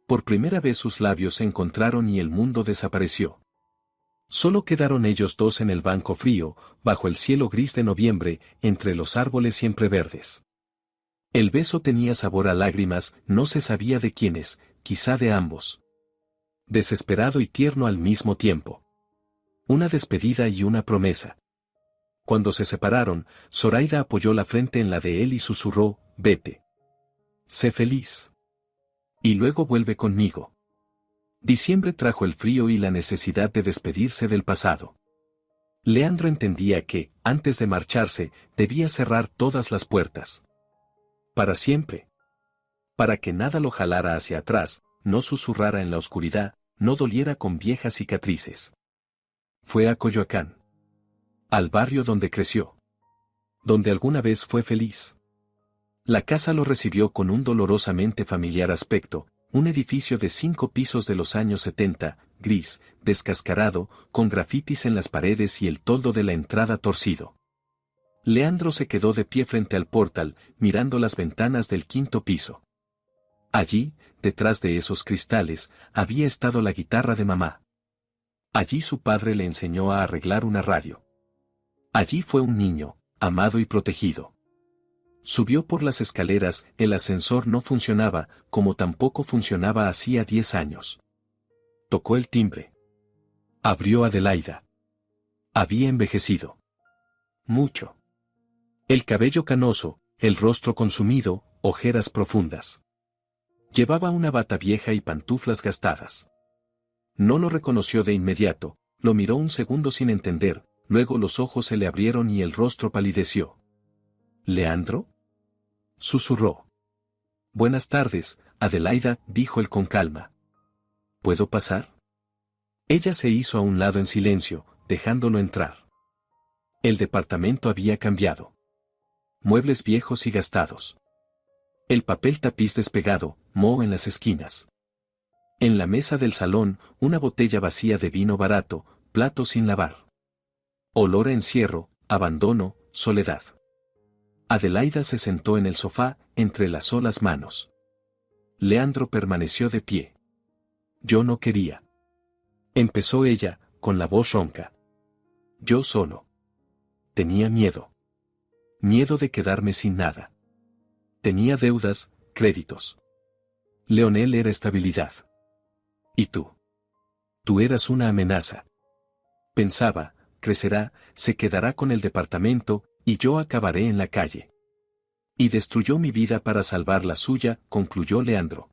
Speaker 1: Por primera vez sus labios se encontraron y el mundo desapareció. Solo quedaron ellos dos en el banco frío, bajo el cielo gris de noviembre, entre los árboles siempre verdes. El beso tenía sabor a lágrimas, no se sabía de quiénes, quizá de ambos. Desesperado y tierno al mismo tiempo. Una despedida y una promesa. Cuando se separaron, Zoraida apoyó la frente en la de él y susurró, vete. Sé feliz. Y luego vuelve conmigo. Diciembre trajo el frío y la necesidad de despedirse del pasado. Leandro entendía que, antes de marcharse, debía cerrar todas las puertas. Para siempre. Para que nada lo jalara hacia atrás, no susurrara en la oscuridad, no doliera con viejas cicatrices. Fue a Coyoacán. Al barrio donde creció. Donde alguna vez fue feliz. La casa lo recibió con un dolorosamente familiar aspecto, un edificio de 5 pisos de los años 70, gris, descascarado, con grafitis en las paredes y el toldo de la entrada torcido. Leandro se quedó de pie frente al portal, mirando las ventanas del 5º piso. Allí, detrás de esos cristales, había estado la guitarra de mamá. Allí su padre le enseñó a arreglar una radio. Allí fue un niño, amado y protegido. Subió por las escaleras, el ascensor no funcionaba, como tampoco funcionaba hacía 10 años. Tocó el timbre. Abrió Adelaida. Había envejecido. Mucho. El cabello canoso, el rostro consumido, ojeras profundas. Llevaba una bata vieja y pantuflas gastadas. No lo reconoció de inmediato, lo miró un segundo sin entender, luego los ojos se le abrieron y el rostro palideció. ¿Leandro? Susurró. Buenas tardes, Adelaida, dijo él con calma. ¿Puedo pasar? Ella se hizo a un lado en silencio, dejándolo entrar. El departamento había cambiado. Muebles viejos y gastados. El papel tapiz despegado, moho en las esquinas. En la mesa del salón, una botella vacía de vino barato, plato sin lavar. Olor a encierro, abandono, soledad. Adelaida se sentó en el sofá, entrelazó las manos. Leandro permaneció de pie. Yo no quería. Empezó ella, con la voz ronca. Yo solo. Tenía miedo. Miedo de quedarme sin nada. Tenía deudas, créditos. Leonel era estabilidad. ¿Y tú? Tú eras una amenaza. Pensaba, crecerá, se quedará con el departamento, y yo acabaré en la calle. Y destruyó mi vida para salvar la suya, concluyó Leandro.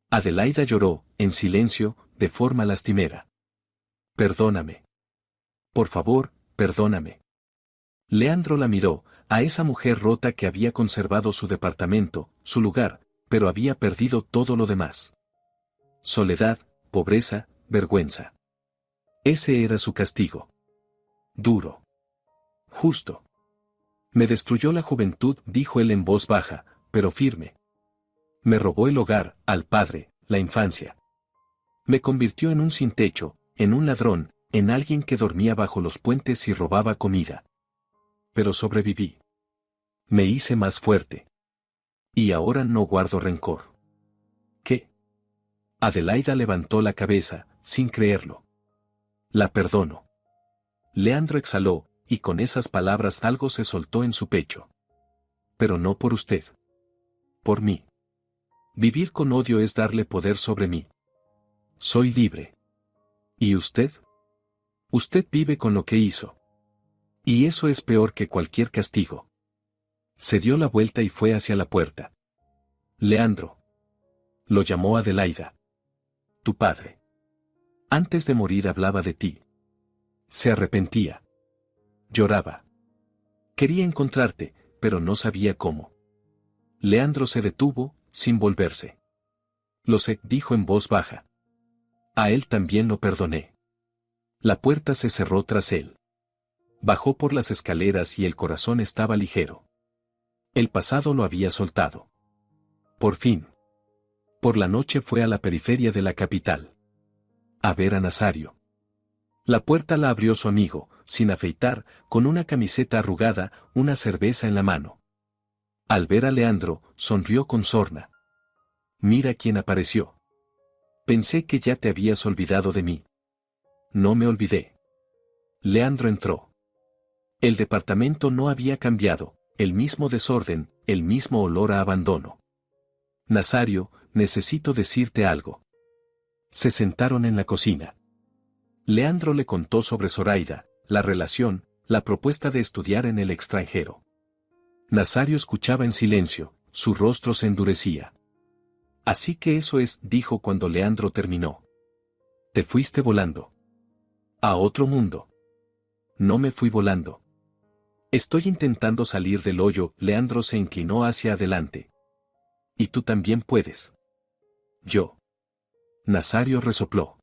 Speaker 1: Adelaida lloró, en silencio, de forma lastimera. Perdóname. Por favor, perdóname. Leandro la miró, a esa mujer rota que había conservado su departamento, su lugar, pero había perdido todo lo demás. Soledad, pobreza, vergüenza. Ese era su castigo. Duro. Justo. Me destruyó la juventud, dijo él en voz baja, pero firme. Me robó el hogar, al padre, la infancia. Me convirtió en un sin techo, en un ladrón, en alguien que dormía bajo los puentes y robaba comida. Pero sobreviví. Me hice más fuerte. Y ahora no guardo rencor. ¿Qué? Adelaida levantó la cabeza, sin creerlo. La perdono. Leandro exhaló, y con esas palabras algo se soltó en su pecho. Pero no por usted. Por mí. Vivir con odio es darle poder sobre mí. Soy libre. ¿Y usted? Usted vive con lo que hizo. Y eso es peor que cualquier castigo. Se dio la vuelta y fue hacia la puerta. Leandro. Lo llamó Adelaida. Tu padre. Antes de morir hablaba de ti. Se arrepentía. Lloraba. Quería encontrarte, pero no sabía cómo. Leandro se detuvo, sin volverse. Lo sé, dijo en voz baja. A él también lo perdoné. La puerta se cerró tras él. Bajó por las escaleras y el corazón estaba ligero. El pasado lo había soltado. Por fin. Por la noche fue a la periferia de la capital. A ver a Nazario. La puerta la abrió su amigo, sin afeitar, con una camiseta arrugada, una cerveza en la mano. Al ver a Leandro, sonrió con sorna. Mira quién apareció. Pensé que ya te habías olvidado de mí. No me olvidé. Leandro entró. El departamento no había cambiado, el mismo desorden, el mismo olor a abandono. Nazario, necesito decirte algo. Se sentaron en la cocina. Leandro le contó sobre Zoraida, la relación, la propuesta de estudiar en el extranjero. Nazario escuchaba en silencio, su rostro se endurecía. Así que eso es, dijo cuando Leandro terminó. Te fuiste volando. A otro mundo. No me fui volando. Estoy intentando salir del hoyo. Leandro se inclinó hacia adelante. Y tú también puedes. Yo. Nazario resopló.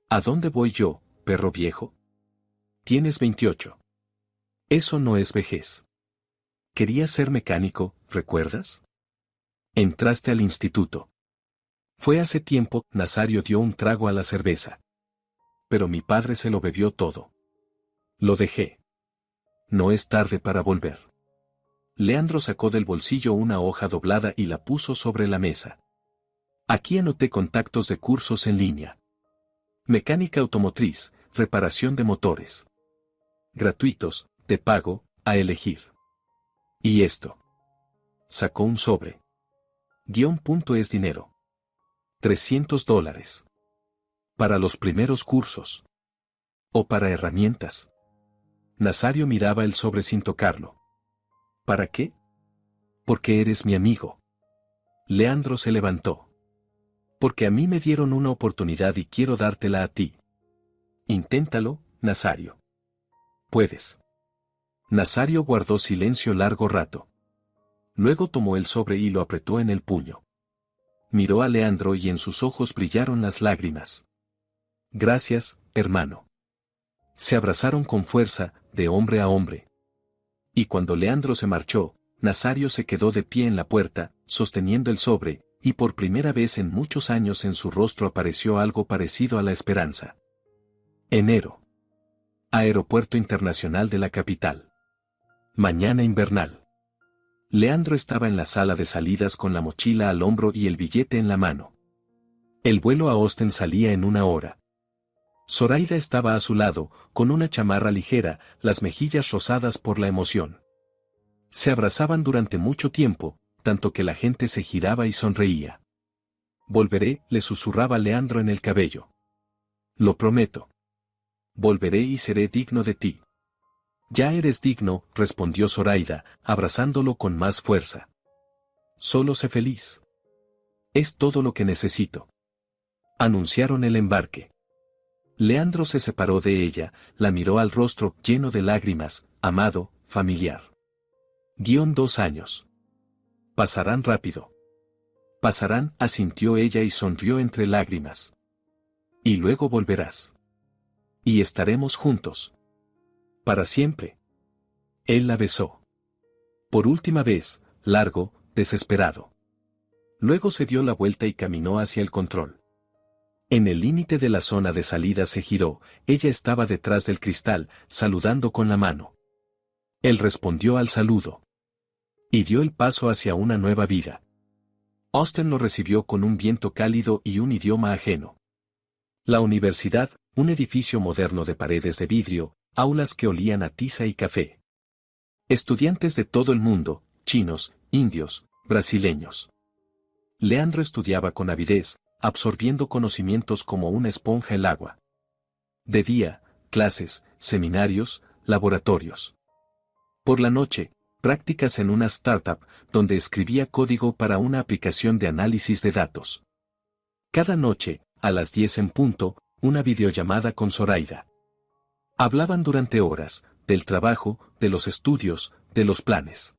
Speaker 1: ¿A dónde voy yo, perro viejo? Tienes 28. Eso no es vejez. Querías ser mecánico, ¿recuerdas? Entraste al instituto. Fue hace tiempo. Nazario dio un trago a la cerveza. Pero mi padre se lo bebió todo. Lo dejé. No es tarde para volver. Leandro sacó del bolsillo una hoja doblada y la puso sobre la mesa. Aquí anoté contactos de cursos en línea. Mecánica automotriz, reparación de motores. Gratuitos, de pago, a elegir. ¿Y esto? Sacó un sobre. Punto es dinero. $300. Para los primeros cursos. O para herramientas. Nazario miraba el sobre sin tocarlo. ¿Para qué? Porque eres mi amigo. Leandro se levantó. Porque a mí me dieron una oportunidad y quiero dártela a ti. Inténtalo, Nazario. Puedes. Nazario guardó silencio largo rato. Luego tomó el sobre y lo apretó en el puño. Miró a Leandro y en sus ojos brillaron las lágrimas. Gracias, hermano. Se abrazaron con fuerza, de hombre a hombre. Y cuando Leandro se marchó, Nazario se quedó de pie en la puerta, sosteniendo el sobre, y por primera vez en muchos años en su rostro apareció algo parecido a la esperanza. Enero. Aeropuerto Internacional de la capital. Mañana invernal. Leandro estaba en la sala de salidas con la mochila al hombro y el billete en la mano. El vuelo a Austin salía en 1 hora. Zoraida estaba a su lado, con una chamarra ligera, las mejillas rosadas por la emoción. Se abrazaban durante mucho tiempo, tanto que la gente se giraba y sonreía. Volveré, le susurraba Leandro en el cabello. Lo prometo. Volveré y seré digno de ti. Ya eres digno, respondió Zoraida, abrazándolo con más fuerza. Solo sé feliz. Es todo lo que necesito. Anunciaron el embarque. Leandro se separó de ella, la miró al rostro lleno de lágrimas, amado, familiar. 2 años. Pasarán rápido. Pasarán, asintió ella y sonrió entre lágrimas. Y luego volverás. Y estaremos juntos. Para siempre. Él la besó. Por última vez, largo, desesperado. Luego se dio la vuelta y caminó hacia el control. En el límite de la zona de salida se giró, ella estaba detrás del cristal, saludando con la mano. Él respondió al saludo. Y dio el paso hacia una nueva vida. Austen lo recibió con un viento cálido y un idioma ajeno. La universidad, un edificio moderno de paredes de vidrio, aulas que olían a tiza y café. Estudiantes de todo el mundo, chinos, indios, brasileños. Leandro estudiaba con avidez, absorbiendo conocimientos como una esponja el agua. De día, clases, seminarios, laboratorios. Por la noche, prácticas en una startup, donde escribía código para una aplicación de análisis de datos. Cada noche, a las 10 en punto, una videollamada con Zoraida. Hablaban durante horas, del trabajo, de los estudios, de los planes.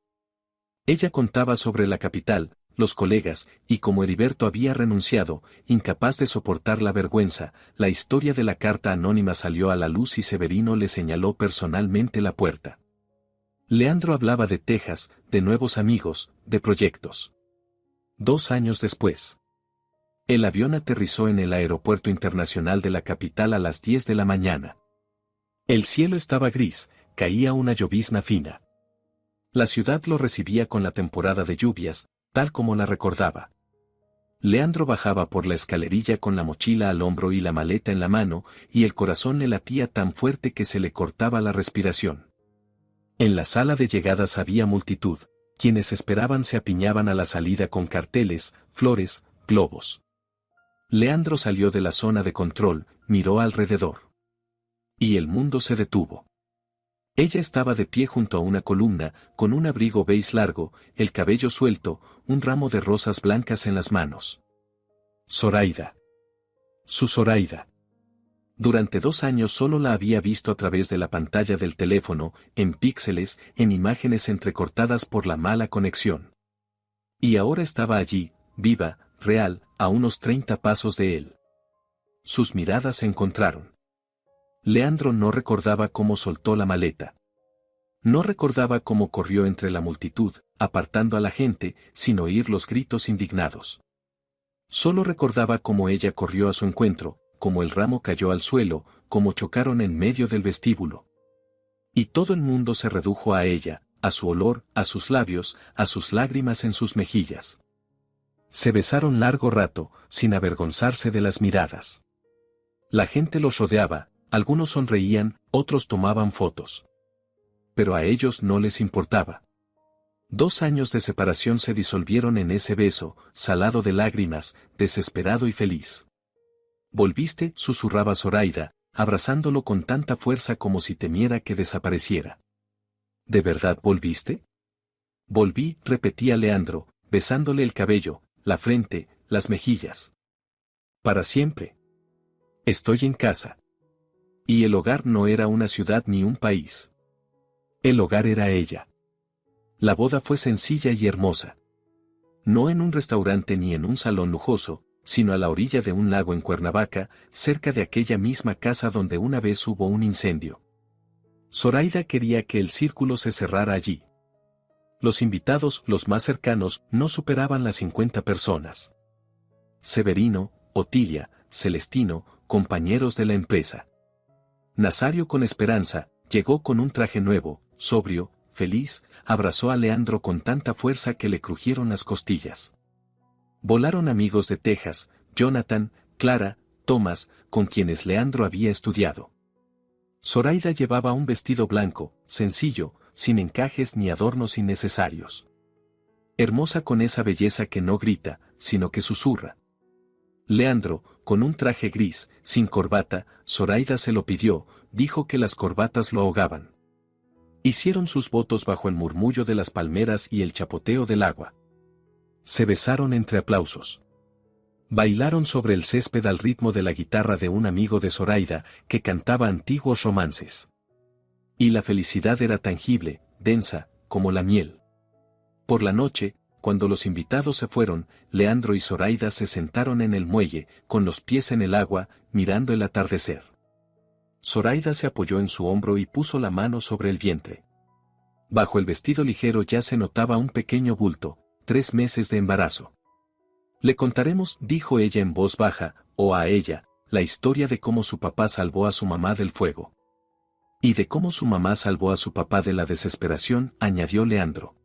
Speaker 1: Ella contaba sobre la capital, los colegas, y como Heriberto había renunciado, incapaz de soportar la vergüenza, la historia de la carta anónima salió a la luz y Severino le señaló personalmente la puerta. Leandro hablaba de Texas, de nuevos amigos, de proyectos. 2 años después. El avión aterrizó en el aeropuerto internacional de la capital a las 10 de la mañana. El cielo estaba gris, caía una llovizna fina. La ciudad lo recibía con la temporada de lluvias, tal como la recordaba. Leandro bajaba por la escalerilla con la mochila al hombro y la maleta en la mano, y el corazón le latía tan fuerte que se le cortaba la respiración. En la sala de llegadas había multitud, quienes esperaban se apiñaban a la salida con carteles, flores, globos. Leandro salió de la zona de control, miró alrededor. Y el mundo se detuvo. Ella estaba de pie junto a una columna, con un abrigo beige largo, el cabello suelto, un ramo de rosas blancas en las manos. Zoraida. Su Zoraida. Durante 2 años solo la había visto a través de la pantalla del teléfono, en píxeles, en imágenes entrecortadas por la mala conexión. Y ahora estaba allí, viva, real, a unos 30 pasos de él. Sus miradas se encontraron. Leandro no recordaba cómo soltó la maleta. No recordaba cómo corrió entre la multitud, apartando a la gente, sin oír los gritos indignados. Solo recordaba cómo ella corrió a su encuentro, cómo el ramo cayó al suelo, cómo chocaron en medio del vestíbulo. Y todo el mundo se redujo a ella, a su olor, a sus labios, a sus lágrimas en sus mejillas. Se besaron largo rato, sin avergonzarse de las miradas. La gente los rodeaba, algunos sonreían, otros tomaban fotos. Pero a ellos no les importaba. 2 años de separación se disolvieron en ese beso, salado de lágrimas, desesperado y feliz. «¿Volviste?», susurraba Zoraida, abrazándolo con tanta fuerza como si temiera que desapareciera. «¿De verdad volviste?». «Volví», repetía Leandro, besándole el cabello, la frente, las mejillas. «Para siempre. Estoy en casa». Y el hogar no era una ciudad ni un país. El hogar era ella. La boda fue sencilla y hermosa. No en un restaurante ni en un salón lujoso, sino a la orilla de un lago en Cuernavaca, cerca de aquella misma casa donde una vez hubo un incendio. Zoraida quería que el círculo se cerrara allí. Los invitados, los más cercanos, no superaban las 50 personas. Severino, Otilia, Celestino, compañeros de la empresa. Nazario con esperanza, llegó con un traje nuevo, sobrio, feliz, abrazó a Leandro con tanta fuerza que le crujieron las costillas. Volaron amigos de Texas, Jonathan, Clara, Thomas, con quienes Leandro había estudiado. Zoraida llevaba un vestido blanco, sencillo, sin encajes ni adornos innecesarios. Hermosa con esa belleza que no grita, sino que susurra. Leandro, con un traje gris, sin corbata, Zoraida se lo pidió, dijo que las corbatas lo ahogaban. Hicieron sus votos bajo el murmullo de las palmeras y el chapoteo del agua. Se besaron entre aplausos. Bailaron sobre el césped al ritmo de la guitarra de un amigo de Zoraida, que cantaba antiguos romances. Y la felicidad era tangible, densa, como la miel. Por la noche, cuando los invitados se fueron, Leandro y Zoraida se sentaron en el muelle, con los pies en el agua, mirando el atardecer. Zoraida se apoyó en su hombro y puso la mano sobre el vientre. Bajo el vestido ligero ya se notaba un pequeño bulto, 3 meses de embarazo. Le contaremos, dijo ella en voz baja, o a ella, la historia de cómo su papá salvó a su mamá del fuego. Y de cómo su mamá salvó a su papá de la desesperación, añadió Leandro.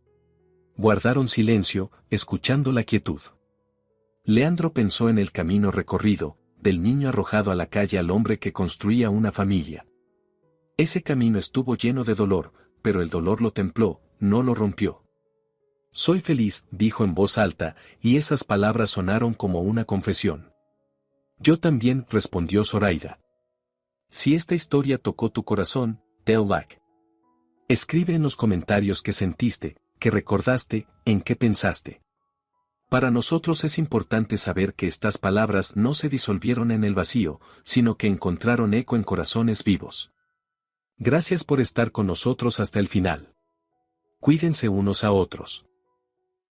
Speaker 1: Guardaron silencio, escuchando la quietud. Leandro pensó en el camino recorrido, del niño arrojado a la calle al hombre que construía una familia. Ese camino estuvo lleno de dolor, pero el dolor lo templó, no lo rompió. Soy feliz, dijo en voz alta, y esas palabras sonaron como una confesión. Yo también, respondió Zoraida. Si esta historia tocó tu corazón, tell like. Escribe en los comentarios qué sentiste, qué recordaste, en qué pensaste. Para nosotros es importante saber que estas palabras no se disolvieron en el vacío, sino que encontraron eco en corazones vivos. Gracias por estar con nosotros hasta el final. Cuídense unos a otros.